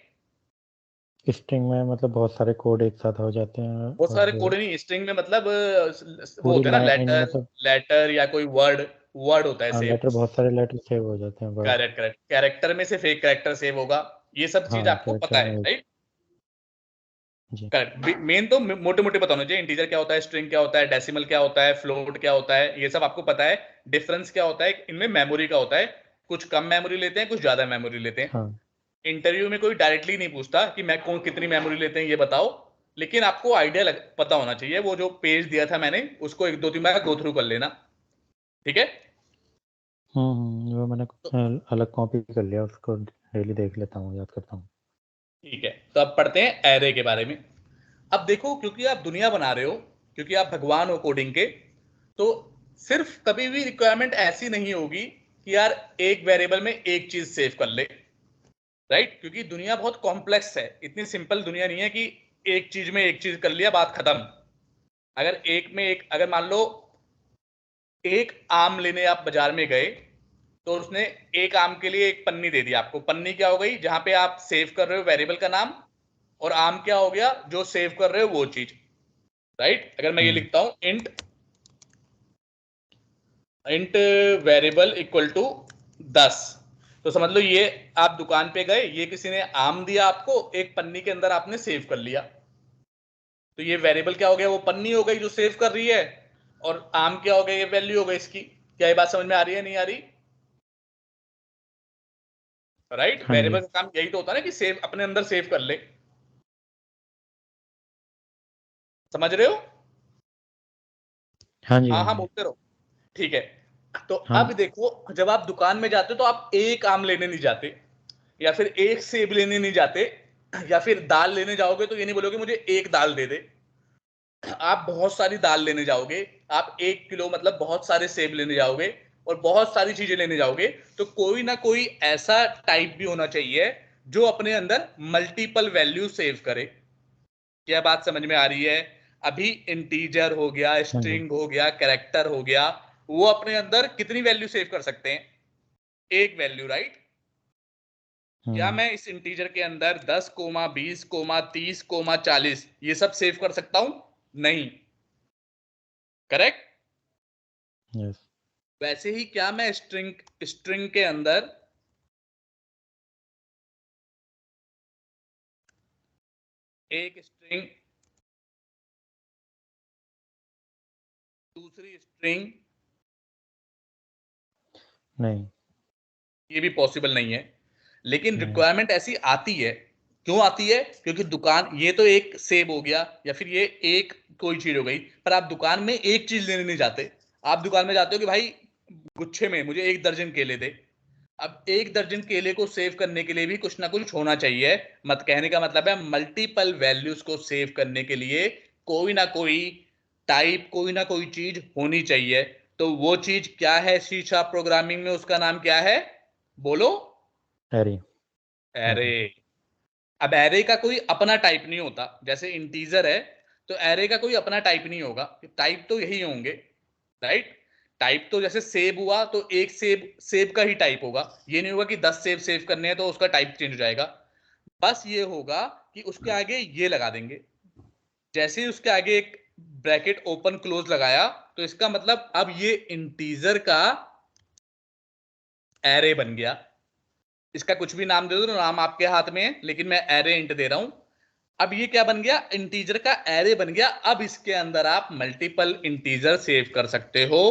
स्ट्रिंग में मतलब बहुत सारे कोड एक साथ हो जाते हैं बहुत सारे और कोड नहीं, स्ट्रिंग में मतलब वो पूरी होते हैं ना, लाइन लेटर, मतलब। लेटर या कोई वर्ड, वर्ड होता है हाँ, सेव। लेटर, बहुत सारे लेटर सेव हो जाते हैं, वर्ड। करेक्ट करेक्ट, कैरेक्टर में सिर्फ एक कैरेक्टर सेव होगा, ये सब चीज हाँ, आपको कैरेक्टर पता में है, एक। राइट? जी। करेक्ट, मेन तो मोटे मोटे बताना चाहिए, इंटीजर क्या होता है, स्ट्रिंग क्या होता है, डेसिमल क्या होता है, फ्लोट क्या होता है, ये सब आपको पता है। डिफरेंस क्या होता है इनमें, मेमोरी का होता है, कुछ कम मेमोरी लेते हैं, कुछ ज्यादा मेमोरी लेते हैं। हाँ। इंटरव्यू में कोई डायरेक्टली नहीं पूछता कि मैं कौन कितनी मेमोरी लेते हैं ये बताओ, लेकिन आपको आइडिया पता होना चाहिए। वो जो पेज दिया था मैंने उसको एक दो तीन बार गो थ्रू कर लेना, ठीक है? वो मैंने तो अलग कॉपी कर लिया, उसको डेली देख लेता हूँ, याद करता हूँ। ठीक है, तो अब पढ़ते हैं एरे के बारे में। अब देखो, क्योंकि आप दुनिया बना रहे हो, क्योंकि आप भगवान हो कोडिंग के, तो सिर्फ कभी भी रिक्वायरमेंट ऐसी नहीं होगी कि यार एक वेरिएबल में एक चीज सेव कर ले, राइट? क्योंकि दुनिया बहुत कॉम्प्लेक्स है, इतनी सिंपल दुनिया नहीं है कि एक चीज में एक चीज कर लिया बात खत्म। अगर एक में एक, अगर मान लो एक आम लेने आप बाजार में गए, तो उसने एक आम के लिए एक पन्नी दे दी आपको। पन्नी क्या हो गई? जहां पे आप सेव कर रहे हो वेरिएबल का नाम, और आम क्या हो गया? जो सेव कर रहे हो वो चीज, राइट? अगर मैं ये हम्म। लिखता हूं int, int variable equal to 10, तो समझ लो ये आप दुकान पे गए, ये किसी ने आम दिया आपको, एक पन्नी के अंदर आपने सेव कर लिया, तो ये वेरिएबल क्या हो गया? वो पन्नी हो गई जो सेव कर रही है, और आम क्या हो गया? ये वैल्यू हो गई इसकी। क्या ये बात समझ में आ रही है, नहीं आ रही? राइट? हाँ जी। वेरिएबल का काम यही तो होता है ना कि सेव, अपने अंदर सेव कर ले। समझ रहे हो? हाँ जी। हाँ हाँ हाँ जी। बोलते रहो। ठीक है, तो हाँ। अब देखो, जब आप दुकान में जाते हो तो आप एक आम लेने नहीं जाते, या फिर एक सेब लेने नहीं जाते, या फिर दाल लेने जाओगे तो ये नहीं बोलोगे मुझे एक दाल दे दे। आप बहुत सारी दाल लेने जाओगे, आप 1 किलो मतलब बहुत सारे सेब लेने जाओगे, और बहुत सारी चीजें लेने जाओगे, तो कोई ना कोई ऐसा टाइप भी होना चाहिए जो अपने अंदर मल्टीपल वैल्यू सेव करे। क्या बात समझ में आ रही है? अभी इंटीजर हो गया, हाँ जी। स्ट्रिंग हो गया, कैरेक्टर हो गया, वो अपने अंदर कितनी वैल्यू सेव कर सकते हैं? एक वैल्यू, राइट? क्या हम्म। मैं इस इंटीजर के अंदर 10 कोमा 20 कोमा 30 कोमा 40 ये सब सेव कर सकता हूं? नहीं, करेक्ट? यस। वैसे ही क्या मैं स्ट्रिंग, स्ट्रिंग के अंदर एक स्ट्रिंग, दूसरी स्ट्रिंग, नहीं। ये भी पॉसिबल नहीं है, लेकिन नहीं। रिक्वायरमेंट ऐसी आती है। क्यों आती है? क्योंकि दुकान, ये तो एक सेब हो गया या फिर ये एक कोई चीज हो गई, पर आप दुकान में एक चीज लेने नहीं जाते। आप दुकान में जाते हो कि भाई गुच्छे में मुझे 1 दर्जन केले दे। अब 1 दर्जन केले को सेव करने के लिए भी कुछ ना कुछ होना चाहिए। मत कहने का मतलब है मल्टीपल वैल्यूज को सेव करने के लिए कोई ना कोई टाइप, कोई ना कोई चीज होनी चाहिए। तो वो चीज क्या है? सी शार्प प्रोग्रामिंग में उसका नाम क्या है? बोलो। एरी। एरे। एरी। अब एरे का कोई अपना टाइप नहीं होता, जैसे इंटीजर है, तो एरे का कोई अपना टाइप नहीं होगा, टाइप तो यही होंगे, राइट? टाइप तो जैसे सेब हुआ तो एक सेब, सेब का ही टाइप होगा। ये नहीं होगा कि 10 सेब सेव करने हैं तो उसका टाइप चेंज हो जाएगा। बस ये होगा कि उसके आगे ये लगा देंगे, जैसे ही उसके आगे एक ब्रैकेट ओपन क्लोज लगाया, तो इसका मतलब अब ये इंटीजर का एरे बन गया। इसका कुछ भी नाम दे दो, नाम आपके हाथ में है, लेकिन मैं एरे इंट दे रहा हूं। अब ये क्या बन गया? इंटीजर का एरे बन गया। अब इसके अंदर आप मल्टीपल इंटीजर सेव कर सकते हो।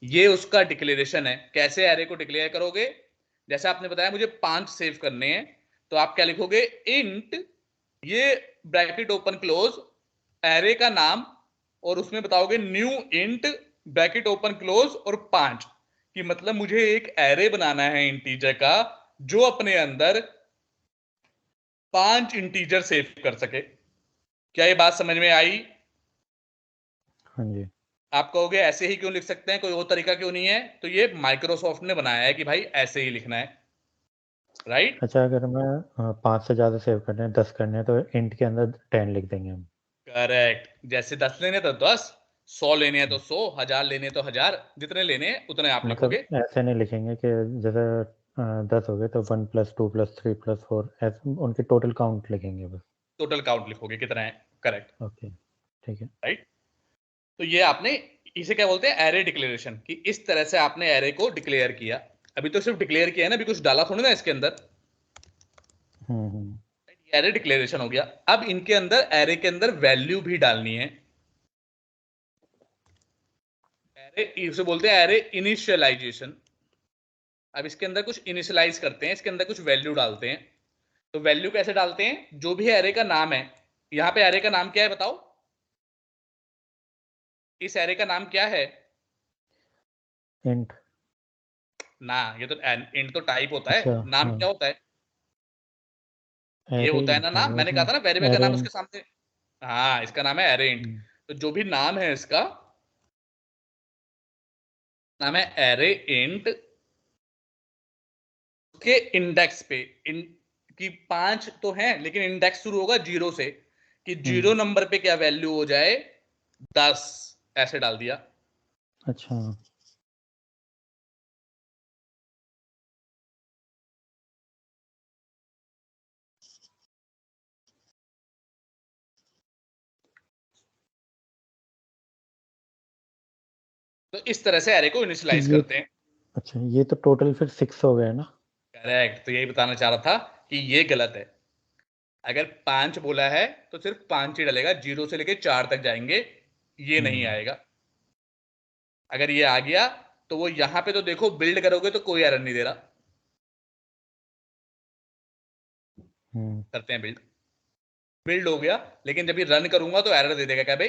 ये उसका डिक्लेरेशन है। कैसे एरे को डिक्लेयर करोगे? जैसे आपने बताया मुझे 5 सेव करने हैं, तो आप क्या लिखोगे, इंट, ये ब्रैकेट ओपन क्लोज, एरे का नाम, और उसमें बताओगे new int bracket open close और 5, कि मतलब मुझे एक एरे बनाना है इंटीजर का जो अपने अंदर 5 इंटीजर सेव कर सके। क्या ये बात समझ में आई? हाँ जी। आप कहोगे ऐसे ही क्यों लिख सकते हैं, कोई और तरीका क्यों नहीं है? तो ये माइक्रोसॉफ्ट ने बनाया है कि भाई ऐसे ही लिखना है, राइट? अच्छा, अगर मैं 5 से ज़्यादा सेव करने हैं, 10 करने हैं, तो इंट के अंदर 10 लिख देंगे हम। करेक्ट, जैसे 10 लेने तो 10, 100 लेने हैं तो 100, 1000 लेने तो 1000, जितने लेने हैं उतने आप मतलब लिखोगे। ऐसे नहीं लिखेंगे कि जैसे 10 हो गए तो 1 + 2 + 3 + 4, ऐसे उनके टोटल काउंट लिखेंगे बस। टोटल काउंट लिखोगे कितना है, करेक्ट, ओके, ठीक है। राइट? तो ये आपने, इसे क्या बोलते हैं, एरे डिक्लेरेशन, कि इस तरह से आपने एरे को डिक्लेयर किया। अभी तो सिर्फ डिक्लेयर किया है ना, अभी कुछ डाला थोड़ी ना इसके अंदर। हम्म। एरे डिक्लेरेशन हो गया। अब इनके अंदर, एरे के अंदर वैल्यू भी डालनी है। एरे, इसे बोलते हैं एरे इनिशियलाइजेशन। अब इसके अंदर कुछ इनिशियलाइज करते हैं, इसके अंदर कुछ वैल्यू डालते हैं। तो वैल्यू कैसे डालते हैं, जो भी एरे का नाम है, यहां पे एरे का नाम क्या है बताओ, इस एरे का नाम क्या है? इंट। ना, ये तो इंट तो टाइप होता अच्छा, है, नाम हाँ, क्या होता है? ये एरे ही होता है ना लिखा नाम, होगा मैंने कहा इसमें। था ना वेरिएबल का एरे नाम उसके इंट। सामने। हाँ, इसका नाम है एरे इंट। तो जो भी नाम है इसका, नाम है एरे इंट, के इंडेक्स पे की 5 तो है, लेकिन इंडेक्स शुरू होगा 0 से, कि 0 नंबर पे क्या वैल्यू हो जाए, 10, ऐसे डाल दिया। अच्छा। तो इस तरह से एरे को तो इनिशियलाइज ये करते हैं। अच्छा, ये तो टोटल फिर 6 हो गए ना? करेक्ट, तो यही बताना चाह रहा था कि ये गलत है। अगर 5 बोला है तो सिर्फ 5 ही डलेगा, 0 से लेके 4 तक जाएंगे, ये नहीं हम्म। आएगा। अगर ये आ गया तो वो यहां पे तो देखो, बिल्ड करोगे तो कोई एरर नहीं दे रहा। हम्म। करते हैं बिल्ड, बिल्ड हो गया, लेकिन जब ये रन करूंगा तो एरर दे देगा, क्या भाई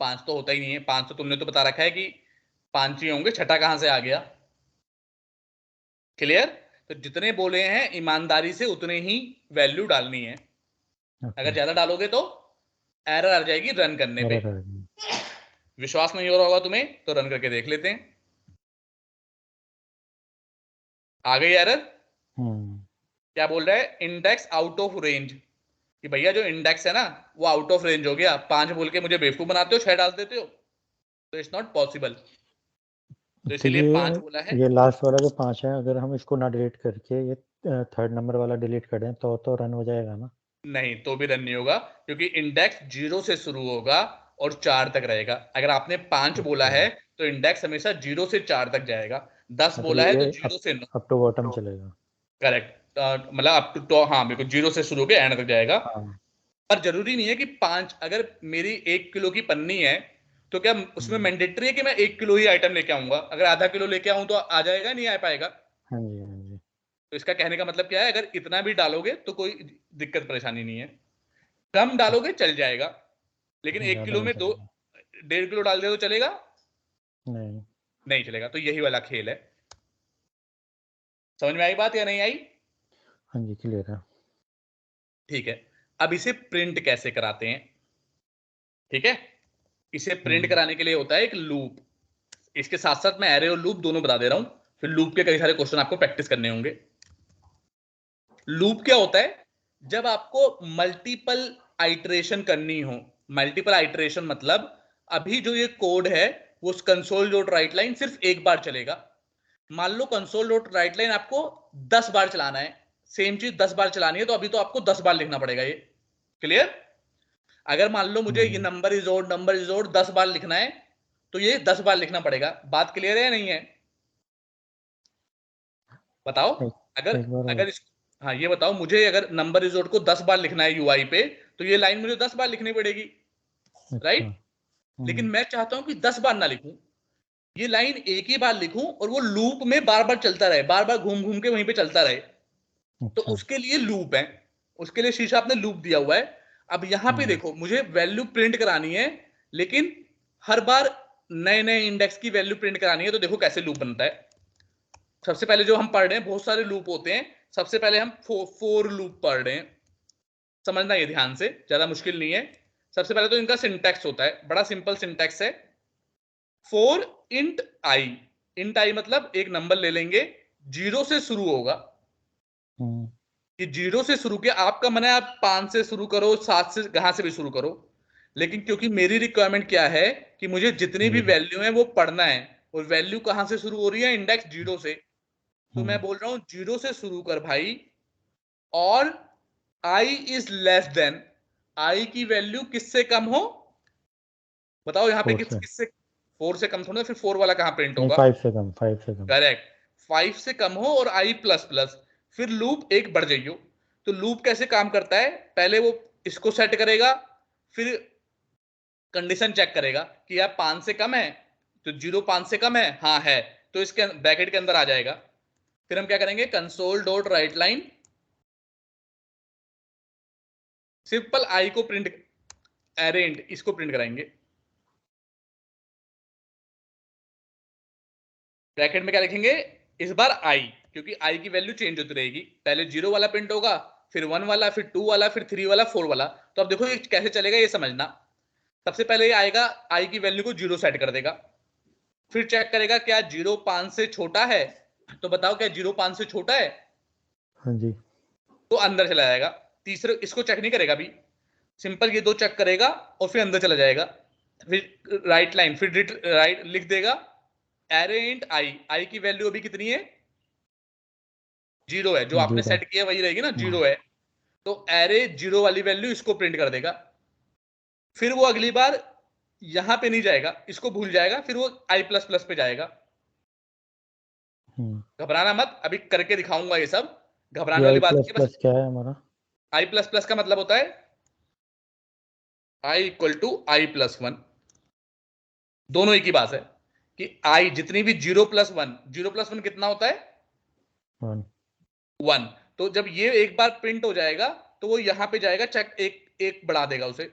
5 तो होता ही नहीं है, 5 तो तुमने तो बता रखा है कि 5 ही होंगे, छठा कहां से आ गया? क्लियर? तो जितने बोले हैं ईमानदारी से उतने ही वैल्यू डालनी है। ओके। अगर ज्यादा डालोगे तो एरर आ जाएगी रन करने पे। एरर आ गई। विश्वास नहीं हो रहा होगा तुम्हें तो रन करके देख लेते हैं। आ गई एरर? हम्म। क्या बोल रहा है, इंडेक्स आउट ऑफ रेंज, कि भैया जो इंडेक्स है ना वो आउट ऑफ रेंज हो गया। 5 बोल के मुझे बेवकूफ बनाते हो, 6 डाल देते हो, तो इट्स नॉट पॉसिबल। तो तो इसीलिए 5 बोला है। ये लास्ट वाला जो 5 है, अगर हम इसको ना डिलीट करके ये थर्ड नंबर वाला डिलीट कर दें तो रन हो जाएगा ना? नहीं, तो भी रन नहीं होगा, क्योंकि इंडेक्स 0 से शुरू होगा और 4 तक रहेगा। अगर आपने 5 बोला अच्छा। है तो इंडेक्स हमेशा 0 से 4 तक जाएगा। 10 मतलब बोला है तो ये 0 से 9। अप टू बॉटम चलेगा? करेक्ट, मतलब अप टू, हाँ बिल्कुल, 0 से शुरू होकर एंड तक जाएगा। हाँ। पर जरूरी नहीं है कि 5, अगर मेरी 1 किलो की पन्नी है तो क्या उसमें हम्म। मैंडेटरी है कि मैं 1 किलो ही आइटम लेके आऊंगा? अगर आधा किलो लेके आऊं तो आ जाएगा, नहीं आ पाएगा? हाँ जी, हाँ जी। तो इसका कहने का मतलब क्या है, अगर इतना भी डालोगे तो कोई दिक्कत परेशानी नहीं है। कम डालोगे चल जाएगा, लेकिन 1 ज़्यादा किलो नहीं में दो, चलेगा। 1.5 किलो डाल दे तो चलेगा? नहीं। नहीं चलेगा। तो यही वाला खेल है। समझ में आई बात या नहीं आई? हाँ जी, क्लियर है। ठीक है। अब इसे प्रिंट कैसे कराते हैं? ठीक है, इसे प्रिंट हम्म। कराने के लिए होता है एक लूप। इसके साथ साथ मैं एरे और लूप दोनों बता दे रहा हूं, फिर लूप के कई सारे क्वेश्चन आपको प्रैक्टिस करने होंगे। लूप क्या होता है, जब आपको मल्टीपल आइटरेशन करनी हो। मल्टीपल आइटरेशन मतलब अभी जो ये कोड है वो कंसोल डॉट राइट लाइन सिर्फ एक बार चलेगा। मान लो कंसोल डॉट राइट लाइन आपको 10 बार चलाना है, सेम चीज 10 बार चलानी है, तो अभी तो आपको 10 बार लिखना पड़ेगा ये। क्लियर? अगर मान लो मुझे ये हम्म। नंबर इज ओड 10 बार लिखना है, तो ये 10 बार लिखना पड़ेगा। बात क्लियर है या नहीं है? बताओ। एक अगर एक बार और। अगर इस, हाँ ये बताओ, मुझे अगर नंबर रिजोर्ट को 10 बार लिखना है यूआई पे, तो ये लाइन मुझे 10 बार लिखनी पड़ेगी, अच्छा। राइट? लेकिन मैं चाहता हूं कि 10 बार ना लिखूं, ये लाइन एक ही बार लिखूं और वो लूप में बार बार चलता रहे, बार बार घूम घूम के वहीं पे चलता रहे। तो उसके लिए लूप है, उसके लिए शीशा आपने लूप दिया हुआ है। अब यहां पे देखो मुझे वैल्यू प्रिंट करानी है, लेकिन हर बार नए नए इंडेक्स की वैल्यू प्रिंट करानी है। तो देखो कैसे लूप बनता है। सबसे पहले जो हम पढ़ रहे हैं, बहुत सारे लूप होते हैं। सबसे पहले हम फोर लूप पढ़ रहे हैं, समझना ये ध्यान से, ज्यादा मुश्किल नहीं है। सबसे पहले तो इनका सिंटैक्स होता है, बड़ा सिंपल सिंटैक्स है। फोर इंट आई, इंट आई मतलब एक नंबर ले लेंगे, जीरो से शुरू होगा। कि जीरो से शुरू किया, आपका मन है आप 5 से शुरू करो, 7 से, कहां से भी शुरू करो, लेकिन क्योंकि मेरी रिक्वायरमेंट क्या है कि मुझे जितनी भी वैल्यू है वो पढ़ना है, और वैल्यू कहां से शुरू हो रही है, इंडेक्स जीरो से। तो मैं बोल रहा हूं जीरो से शुरू कर भाई, और आई इज लेस देन, आई की वैल्यू किससे कम हो, बताओ यहाँ पे किससे, 4 से कम थोड़ा, फिर 4 वाला कहां प्रिंट होगा, 5 से कम, 5 से कम, करेक्ट, 5 से कम हो, और आई प्लस प्लस, फिर लूप एक बढ़ जाइयो। तो लूप कैसे काम करता है, पहले वो इसको सेट करेगा, फिर कंडीशन चेक करेगा कि यार 5 से कम है, तो 0 5 से कम है, हाँ है, तो इसके ब्रैकेट के अंदर आ जाएगा। फिर हम क्या करेंगे, console dot right line, simple I को प्रिंट, अरेंड इसको प्रिंट कराएंगे। ब्रैकेट में क्या लिखेंगे, इस बार आई, क्योंकि आई की वैल्यू चेंज होती रहेगी, पहले 0 वाला प्रिंट होगा, फिर 1 वाला, फिर 2 वाला, फिर 3 वाला, 4 वाला। तो अब देखो ये कैसे चलेगा, ये समझना। सबसे पहले ये आएगा, आई की वैल्यू को 0 सेट कर देगा, फिर चेक करेगा क्या 0 5 से छोटा है, तो बताओ क्या 0 5 से छोटा है, हाँ जी, तो अंदर चला जाएगा। तीसरे इसको चेक नहीं करेगा अभी, सिंपल ये दो चेक करेगा और फिर अंदर चला जाएगा। फिर राइट लाइन, फिर राइट लिख देगा, एरे इंट आई, आई की वैल्यू अभी कितनी है, 0 है, जो आपने 0, सेट किया वही रहेगी ना, 0 है। तो एरे 0 वाली वैल्यू इसको प्रिंट कर देगा। फिर वो अगली बार यहां पे नहीं जाएगा, इसको भूल जाएगा, फिर वो आई प्लस प्लस पे जाएगा। घबराना मत, अभी करके दिखाऊंगा ये सब, घबराने आई वाली बात प्लस नहीं है। बस प्लस क्या है हमारा? आई प्लस प्लस का मतलब होता है I equal to I plus one, दोनों एक ही बात है, कि आई जितनी भी 0 प्लस वन, 0 प्लस वन कितना होता है, 1, 1। तो जब ये एक बार प्रिंट हो जाएगा, तो वो यहां पे जाएगा, चेक एक एक बढ़ा देगा उसे,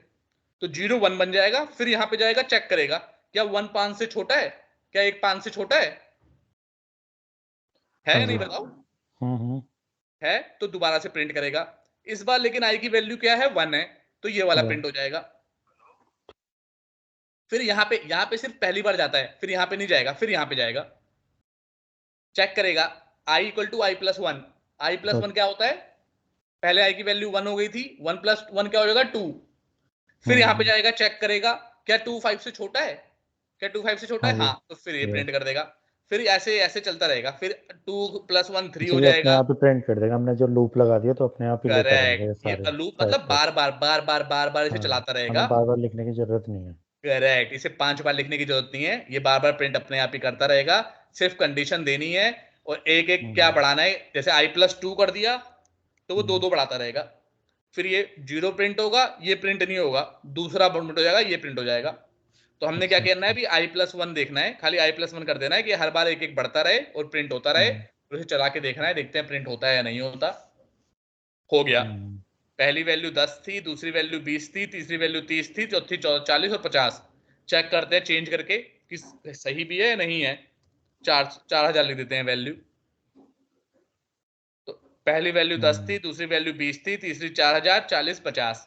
तो 0 1 बन जाएगा, फिर यहां पे जाएगा, चेक करेगा क्या 1 5 से छोटा है, क्या 1 5 से छोटा है हाँ या जी, नहीं बताओ, हम्म, है, तो दोबारा से प्रिंट करेगा। इस बार लेकिन आई की वैल्यू क्या है, 1 है, तो ये वाला 1, प्रिंट हो जाएगा। फिर यहां पे सिर्फ पहली बार जाता है, फिर यहां पे नहीं जाएगा, फिर यहां पे जाएगा, चेक करेगा, I equal to I plus one, I plus one क्या होता है, पहले आई की वैल्यू 1 हो गई थी, 1 प्लस 1 क्या हो जाएगा 2। फिर यहां पे जाएगा, चेक करेगा क्या 2 5 से छोटा है, क्या 2 5 से छोटा हाँ है, जी, हाँ, तो फिर ये ये प्रिंट कर देगा। फिर ऐसे ऐसे चलता रहेगा, फिर 2 प्लस 1 3 अच्छा, हो ये अपने जाएगा। आप ही प्रिंट कर देगा, हमने जो लूप लगा दिया तो अपने आप ही लेता रहेगा ये करेक्ट, ये सारे लूप मतलब साइड। बार बार बार बार बार बार इसे हाँ, चलाता रहेगा। हमें बार बार लिखने की जरूरत नहीं है। करेक्ट, इसे 5 बार लिखने की जरूरत नहीं है, ये बार बार प्रिंट अपने आप ही करता रहेगा। सिर्फ कंडीशन देनी है, और एक एक क्या हम्म, बढ़ाना है, जैसे आई प्लस 2 कर दिया, तो वो दो हम्म, दो बढ़ाता रहेगा। फिर ये 0 प्रिंट होगा, ये प्रिंट नहीं होगा, दूसरा प्रिंट हो जाएगा, ये प्रिंट हो जाएगा। तो हमने क्या अच्छा करना है, अच्छा, भी आई प्लस वन देखना है, खाली आई प्लस वन कर देना है, कि हर बार एक एक बढ़ता रहे और प्रिंट होता रहे, तो उसे चला के देखना है, देखते हैं प्रिंट होता है या नहीं होता। हो गया, हम्म, पहली वैल्यू 10 थी, दूसरी वैल्यू 20 थी, तीसरी वैल्यू 30 थी, चौथी 40 और 50। चेक करते हैं चेंज करके कि सही भी है या नहीं है। 4000 लिख देते हैं वैल्यू। तो पहली वैल्यू 10 थी, दूसरी वैल्यू 20 थी, तीसरी 4000, 40 50।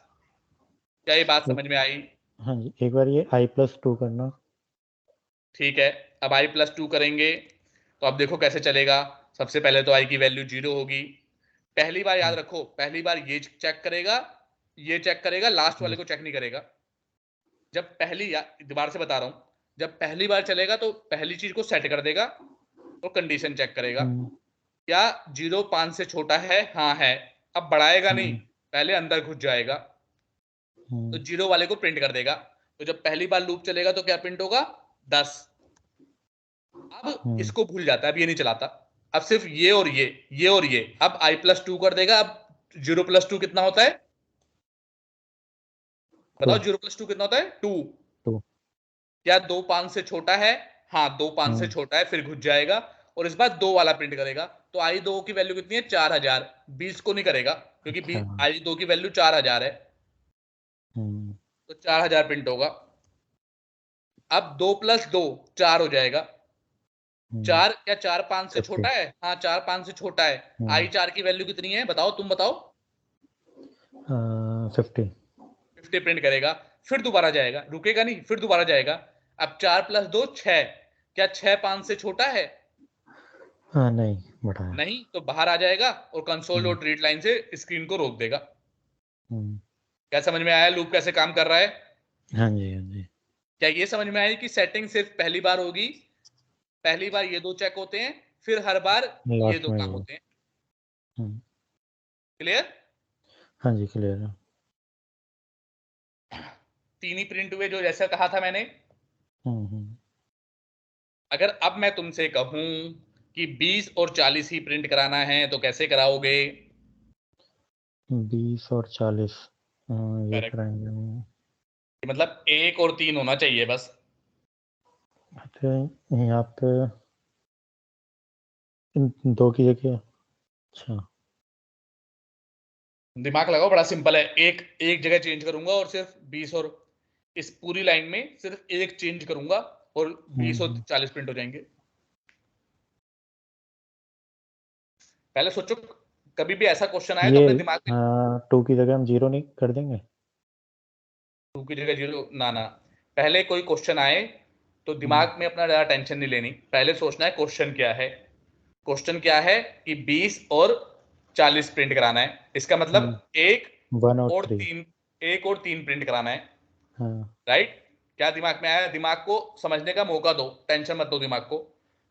क्या ये बात समझ में आई? हाँ जी, एक बार ये i+2 करना। ठीक है, अब आई प्लस टू करेंगे, तो अब देखो कैसे चलेगा। सबसे पहले तो आई की वैल्यू 0 होगी, पहली बार याद रखो, पहली बार ये चेक करेगा, ये चेक करेगा, लास्ट वाले को चेक नहीं करेगा। जब दोबारा से बता रहा हूं, जब पहली बार चलेगा तो पहली चीज को सेट कर देगा, तो कंडीशन चेक करेगा क्या 0 5 से छोटा है, हाँ है। अब बढ़ाएगा नहीं, पहले अंदर घुस जाएगा, तो 0 वाले को प्रिंट कर देगा। तो जब पहली बार लूप चलेगा तो क्या प्रिंट होगा, 10। अब इसको भूल जाता है, अब ये नहीं चलाता, अब सिर्फ ये और ये और ये। अब आई प्लस टू कर देगा। अब 0 प्लस 2 कितना होता है, बताओ 0 प्लस 2 कितना होता है, 2। 2, क्या 2 5 से छोटा है, हाँ 2 5 से छोटा है, फिर घुस जाएगा। और इस बार 2 वाला प्रिंट करेगा। तो i2 की वैल्यू कितनी है 4000, 20 को नहीं करेगा क्योंकि अच्छा। i2 की वैल्यू 4000 है, तो 4000 प्रिंट होगा। अब 2 + 2 4 हो जाएगा। 4 क्या 4 5 से 50। छोटा है? हाँ 4 5 से छोटा है। i4 की वैल्यू कितनी है बताओ, तुम बताओ। 50। 50 प्रिंट करेगा, फिर दोबारा जाएगा, रुकेगा नहीं, फिर दोबारा जाएगा। अब 4 + 2 6, क्या 6 5 से छोटा है? हाँ नहीं, बड़ा है। नहीं, तो बाहर आ जाएगा और कंसोल डॉट रीड लाइन से स्क्रीन को रोक देगा। क्या समझ में आया लूप कैसे काम कर रहा है? हाँ जी, हाँ जी। क्या ये समझ में आया कि सेटिंग सिर्फ पहली बार होगी, पहली बार ये 2 चेक होते हैं, फिर हर बार ये 2 लास्ट में काम ये। होते हैं। क्लियर? हाँ जी, क्लियर है। 3 ही प्रिंट हुए जो जैसा कहा था मैंने। हम्म। अगर अब मैं तुमसे कहूं कि 20 और 40 ही प्रिंट कराना है तो कैसे कराओगे? 20 और 40, ये करेक्ट, कराएंगे हम। मतलब 1 और 3 होना चाहिए बस। तो यहाँ पे इन दो की जगह, अच्छा। दिमाग लगाओ, बड़ा सिंपल है। एक एक जगह चेंज करूंगा और सिर्फ 20 और, इस पूरी लाइन में सिर्फ एक चेंज करूंगा और 20 और 40 प्रिंट हो जाएंगे। पहले सोचो, कभी भी ऐसा क्वेश्चन आए तो ये अपने दिमाग में। 2 की जगह हम 0 नहीं कर देंगे? 2 की जगह 0 ना ना, पहले कोई क्वेश्चन आए तो दिमाग में अपना ज्यादा टेंशन नहीं लेनी, पहले सोचना है क्वेश्चन क्या है। क्वेश्चन क्या है कि 20 और 40 प्रिंट कराना है, इसका मतलब एक 1 और और 3। 3, 1 और 3 प्रिंट कराना है। हाँ। राइट? क्या दिमाग में आया? दिमाग को समझने का मौका दो, टेंशन मत दो दिमाग को।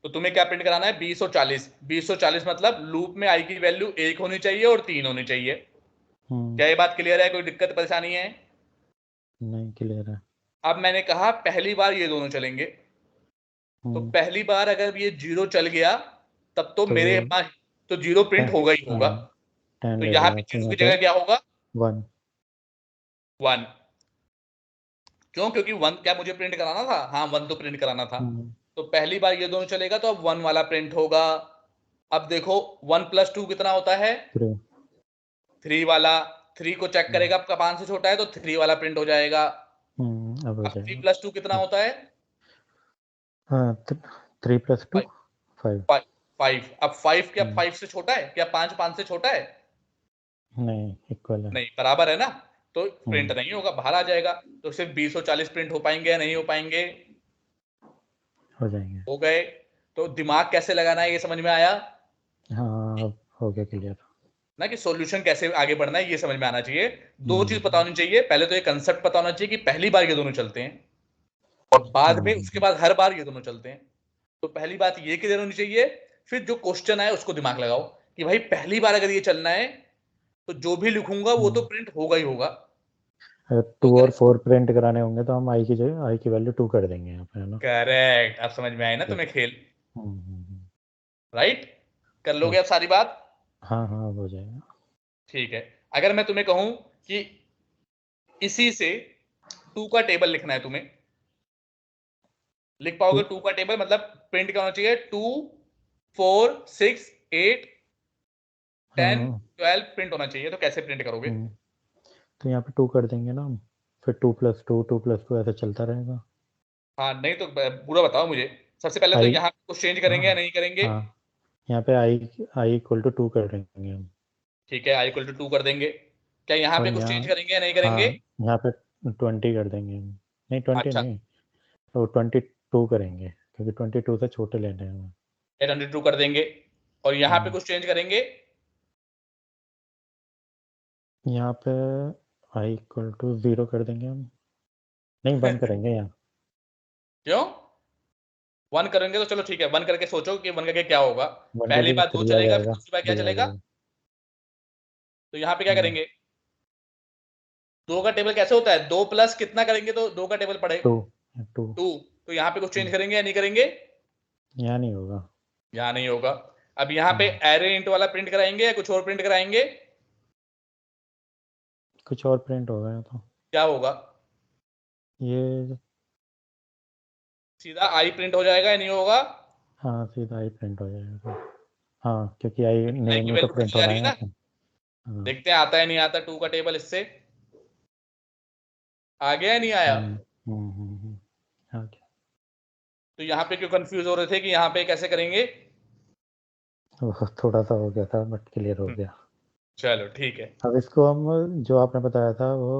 तो तुम्हें क्या प्रिंट कराना है? 20 और 40। 20 और 40 मतलब लूप में आई की वैल्यू 1 होनी चाहिए और 3 होनी चाहिए। क्या ये बात क्लियर है? कोई दिक्कत परेशानी है? नहीं, क्लियर है। अब मैंने कहा पहली बार ये दोनों चलेंगे, तो पहली बार अगर ये 0 चल गया तब तो तो मेरे पास तो 0 प्रिंट होगा ही होगा। 10 तो ले यहाँ लेगा, पे तो 0 यहाँ की पे जगह क्या होगा? 1। 1। क्यों? क्योंकि 1 क्या मुझे प्रिंट कराना था? हाँ 1 तो प्रिंट कराना था। तो पहली बार ये दोनों चलेगा तो अब 1 वाला प्रिंट होगा। अब देखो 1 + 2 कितना होता है? 3। 3 वाला। 3 को चेक करेगा, आपका 5 से छोटा है तो 3 वाला प्रिंट हो जाएगा। अब हो अब 3 जाएगा। + 2 कितना होता है? हाँ, 3 + 2 5। 5। अब 5 क्या 5 से छोटा है? क्या 5 5 से छोटा है? नहीं, इक्वल है। नहीं, बराबर है ना। तो प्रिंट हम्म, नहीं होगा, बाहर आ जाएगा। तो सिर्फ 20 और 40 प्रिंट हो पाएंगे या नहीं हो पाएंगे? हो जाएंगे। हो गए। तो दिमाग कैसे लगाना है ये समझ में आया हाँ, अब हो गया क्लियर। ना, कि सॉल्यूशन कैसे आगे बढ़ना है ये समझ में आना चाहिए। दो चीज पता होनी चाहिए, पहले तो ये कंसेप्ट पता होना चाहिए कि पहली बार ये दोनों चलते हैं और बाद में उसके बाद हर बार ये दोनों चलते हैं। तो पहली बात ये क्लियर होनी चाहिए। फिर जो क्वेश्चन है उसको दिमाग लगाओ कि भाई पहली बार अगर ये चलना है तो जो भी लिखूंगा वो तो प्रिंट होगा ही होगा। अगर तो 2 और करेक्ट, 4 प्रिंट कराने होंगे तो हम आई की जगह आई की वैल्यू 2 कर देंगे यहाँ पे, है ना? करेक्ट, अब समझ में आया ना ठीक। तुम्हें खेल? हम्म। राइट? कर लोगे ठीक। अब सारी बात? हाँ हाँ, अब हो जाएगा। ठीक है। अगर मैं तुम्हें कहूं कि इसी से 2 का टेबल लिखना है तुम्हें, लिख पाओगे? 2 का टेबल मतलब प्रिंट क्या होना चाहिए? 2 4 6 8 10 हाँ। 12 प्रिंट होना चाहिए। तो कैसे प्रिंट करोगे? तो यहाँ पे 2 कर देंगे ना हम, फिर 2 + 2 2 + 2 ऐसे चलता रहेगा। हाँ नहीं तो पूरा बताओ मुझे। सबसे पहले तो आई। यहाँ कुछ चेंज करेंगे या हाँ नहीं करेंगे? हाँ, यहाँ पे आई आई इक्वल टू 2 कर देंगे हम। ठीक है, i = 2 कर देंगे। क्या यहाँ और पे कुछ यहाँ, चेंज करेंगे या नहीं हाँ, करेंगे? यहाँ पे 20 कर देंगे हम। नहीं, 20 अच्छा, नहीं, तो 22 करेंगे क्योंकि 22 से छोटे लेने हैं हमें। 802 कर देंगे। और यहाँ पे हम्म, कुछ चेंज करेंगे? यहाँ पे आई इक्वल टू 0 कर देंगे हम। नहीं, 1 करेंगे यहाँ। क्यों? 1 करेंगे तो चलो ठीक है, 1 करके सोचो कि 1 करके क्या होगा। 1 की पहली जगह बार 2 3 आ चलेगा, फिर जाएगा। दूसरी बार क्या 3 आ चलेगा? जाएगा। तो यहाँ पे क्या करेंगे? 2 का टेबल कैसे होता है? 2 प्लस कितना करेंगे तो 2 का टेबल पड़े? 2। 2। 2। तो यहाँ पे कुछ चेंज करेंगे या नहीं करेंगे? यहाँ नहीं होगा। यहाँ नहीं होगा। अब यहाँ पे हम्म, एरे इंट वाला प्रिंट कराएंगे या कुछ और प्रिंट कराएंगे? कुछ और प्रिंट होगा या तो क्या होगा? ये। सीधा आई प्रिंट हो जाएगा या नहीं होगा? हाँ सीधा आई प्रिंट हो जाएगा तो। हाँ क्योंकि आई आई नेम की में तो वैल्यू प्रिंट चली आ होना रही है है यहाँ ना, पे। हाँ। देखते हैं आता है नहीं आता 2 का टेबल इससे आ गया है नहीं आया। ओके। तो यहाँ पे क्यों कंफ्यूज हो रहे थे कि यहाँ पे कैसे करेंगे? वो थोड़ा सा हो गया था बट क्लियर हो गया। चलो ठीक है। अब इसको हम जो आपने बताया था वो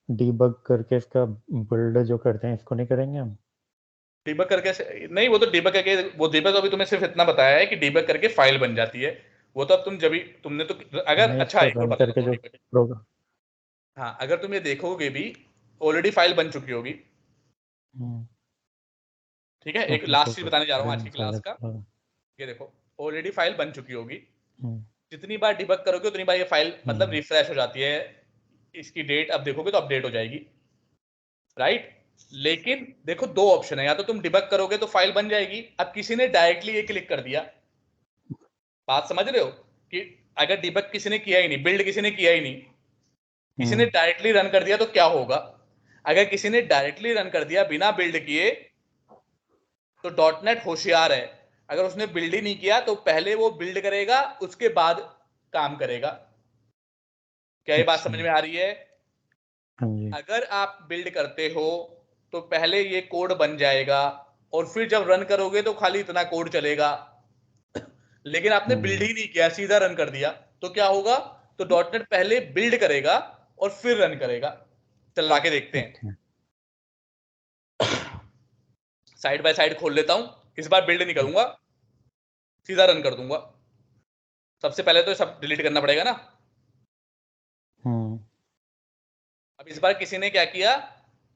डीबग करके इसका बिल्ड जो करते हैं इसको नहीं करेंगे हम? डिबग करके नहीं, वो तो डिबग करके, वो डिबग अभी तुम्हें सिर्फ इतना बताया है कि डिबग करके फाइल बन जाती है। वो तो अब तुम जब भी तुमने तो अगर, नहीं अच्छा इसको एक और रन बता करके देता हूँ जो डिबग। प्रोग्राम। हाँ, अगर तुम ये देखोगे भी ऑलरेडी फाइल बन चुकी होगी। ठीक है, एक ओके लास्ट चीज बताने जा रहा हूँ आज कोड की क्लास का। इंसाइड। ये देखो, ऑलरेडी फाइल बन चुकी होगी। जितनी बार डिबग करोगे उतनी बार ये फाइल मतलब रिफ्रेश हो जाती है। इसकी डेट अब देखोगे तो अपडेट हो जाएगी, राइट। लेकिन देखो दो ऑप्शन है, या तो तुम डिबग करोगे तो फाइल बन जाएगी। अब किसी ने डायरेक्टली ये क्लिक कर दिया, बात समझ रहे हो? कि अगर डिबग किसी ने किया ही नहीं, बिल्ड किसी ने किया ही नहीं, किसी ने डायरेक्टली रन कर दिया तो क्या होगा? अगर किसी ने डायरेक्टली रन कर दिया बिना बिल्ड किए तो डॉटनेट होशियार है। अगर उसने बिल्ड ही नहीं किया तो पहले वो बिल्ड करेगा, उसके बाद काम करेगा। क्या ये बात समझ में आ रही है? हाँ जी। अगर आप बिल्ड करते हो तो पहले ये कोड बन जाएगा और फिर जब रन करोगे तो खाली इतना कोड चलेगा। लेकिन आपने बिल्ड ही नहीं किया, सीधा रन कर दिया, तो क्या होगा? तो डॉटनेट पहले बिल्ड करेगा और फिर रन करेगा। चला के देखते हैं। ओके। साइड बाय साइड खोल लेता हूं। इस बार बिल्ड नहीं करूंगा, सीधा रन कर दूंगा। सबसे पहले तो सब डिलीट करना पड़ेगा ना। अब इस बार किसी ने क्या किया,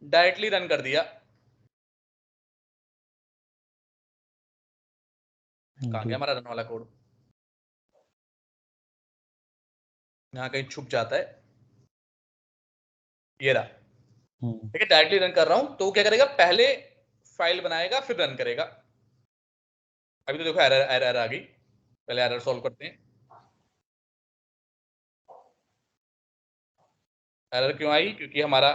डायरेक्टली रन कर दिया। कहां गया हमारा रन वाला कोड? यहां कहीं छुप जाता है, ये रहा। ठीक है, डायरेक्टली रन कर रहा हूं तो वो क्या करेगा, पहले फाइल बनाएगा फिर रन करेगा। अभी तो देखो एरर एरर आ गई, पहले एरर सॉल्व करते हैं। एरर क्यों आई? क्योंकि हमारा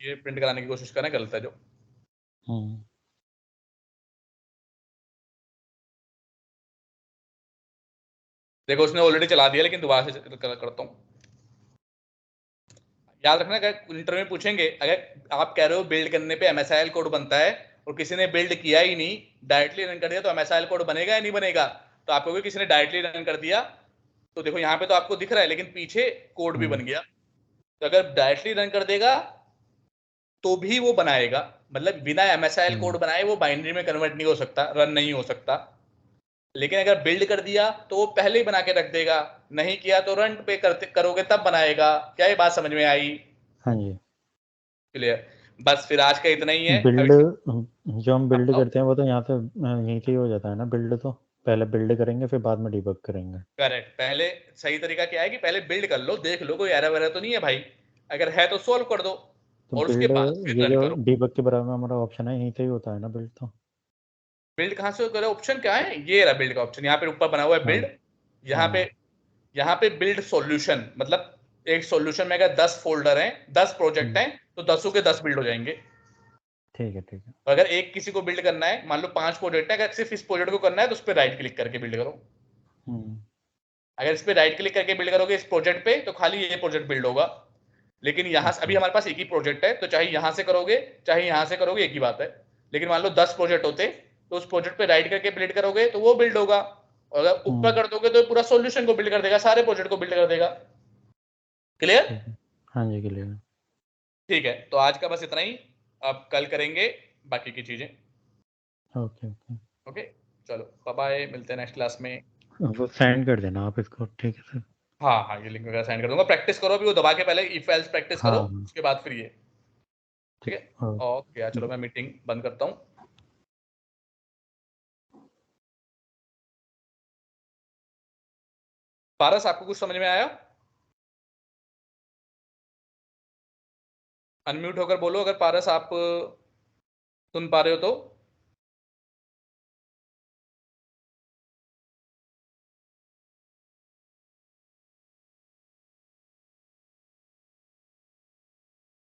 ये प्रिंट कराने की कोशिश कर रहे हैं, गलत है जो। देखो उसने ऑलरेडी चला दिया, लेकिन दोबारा से करता हूँ। याद रखना, अगर इंटरव्यू में पूछेंगे, अगर आप कह रहे हो बिल्ड करने पे MSIL कोड बनता है और किसी ने बिल्ड किया ही नहीं, डायरेक्टली रन कर दिया, तो MSIL कोड बनेगा या नहीं बनेगा? तो आप कहोगे किसी ने डायरेक्टली रन कर दिया, तो देखो यहाँ पे तो आपको दिख रहा है लेकिन पीछे कोड भी बन गया। तो अगर डायरेक्टली रन कर देगा तो भी वो बनाएगा, मतलब बिना MSIL कोड बनाए वो बाइनरी में कन्वर्ट नहीं हो सकता, रन नहीं हो सकता। लेकिन अगर बिल्ड कर दिया तो वो पहले ही बना के रख देगा, नहीं किया तो रन पे करते करोगे तब बनाएगा। क्या ये बात समझ में आई? हाँ जी। क्लियर। बस फिर आज का इतना ही है। बिल्ड जो हम हाँ बिल्ड बताओ। करते हैं वो तो यहाँ से यहीं से ही हो जाता है ना बिल्ड, तो पहले बिल्ड करेंगे फिर बाद में डिबग करेंगे। करेक्ट, पहले सही तरीका क्या है कि पहले बिल्ड कर लो, देख लो कोई एरर वेरर तो नहीं है भाई। अगर है तो सोल्व कर दो तो और उसके बिल्ड बाद फिर ये रन जो करो। डिबग के बराबर में हमारा ऑप्शन है यहीं से ही होता है ना बिल्ड तो? बिल्ड कहाँ से करो? ऑप्शन क्या है? ये रहा बिल्ड का ऑप्शन, यहाँ पे ऊपर बना हुआ है हाँ बिल्ड। यहाँ पे हाँ यहाँ पे बिल्ड सॉल्यूशन, मतलब एक सॉल्यूशन में अगर 10 फोल्डर हैं, 10 प्रोजेक्ट हैं, तो 10 के 10 बिल्ड हो जाएंगे। ठीक है ठीक है। तो अगर एक किसी को बिल्ड करना है, मान लो 5 प्रोजेक्ट है, अगर सिर्फ इस प्रोजेक्ट को करना है तो उस पर राइट क्लिक करके बिल्ड करो। अगर इस पे राइट क्लिक करके बिल्ड करोगे इस प्रोजेक्ट पे, तो खाली ये प्रोजेक्ट बिल्ड होगा। लेकिन यहाँ अभी हमारे पास एक ही प्रोजेक्ट है, तो चाहे यहाँ से करोगे चाहे यहाँ से करोगे एक ही बात है। लेकिन मान लो 10 प्रोजेक्ट होते तो उस प्रोजेक्ट पे राइट करके बिल्ड करोगे तो वो बिल्ड होगा, और अगर ऊपर कर दोगे तो पूरा सॉल्यूशन को बिल्ड कर देगा, सारे प्रोजेक्ट को बिल्ड कर देगा। क्लियर? ठीक है। हाँ जी क्लियर। ठीक है, तो आज का बस इतना ही। अब कल करेंगे बाकी की चीजें। Okay okay. ओके, चलो बाय बाय, मिलते हैं नेक्स्ट क्लास में। वो सेंड कर देना आप इसको, ठीक है सर। हाँ हाँ, ये लिंक वगैरह सेंड कर दूंगा। प्रैक्टिस करो अभी वो दबा के, पहले इफ एल्स प्रैक्टिस करो, हाँ उसके बाद फिर ये। ठीक ठीक। है, ओके, चलो मैं मीटिंग बंद करता हूँ। पारस, आपको कुछ समझ में आया? अनम्यूट होकर बोलो अगर पारस आप सुन पा रहे हो तो।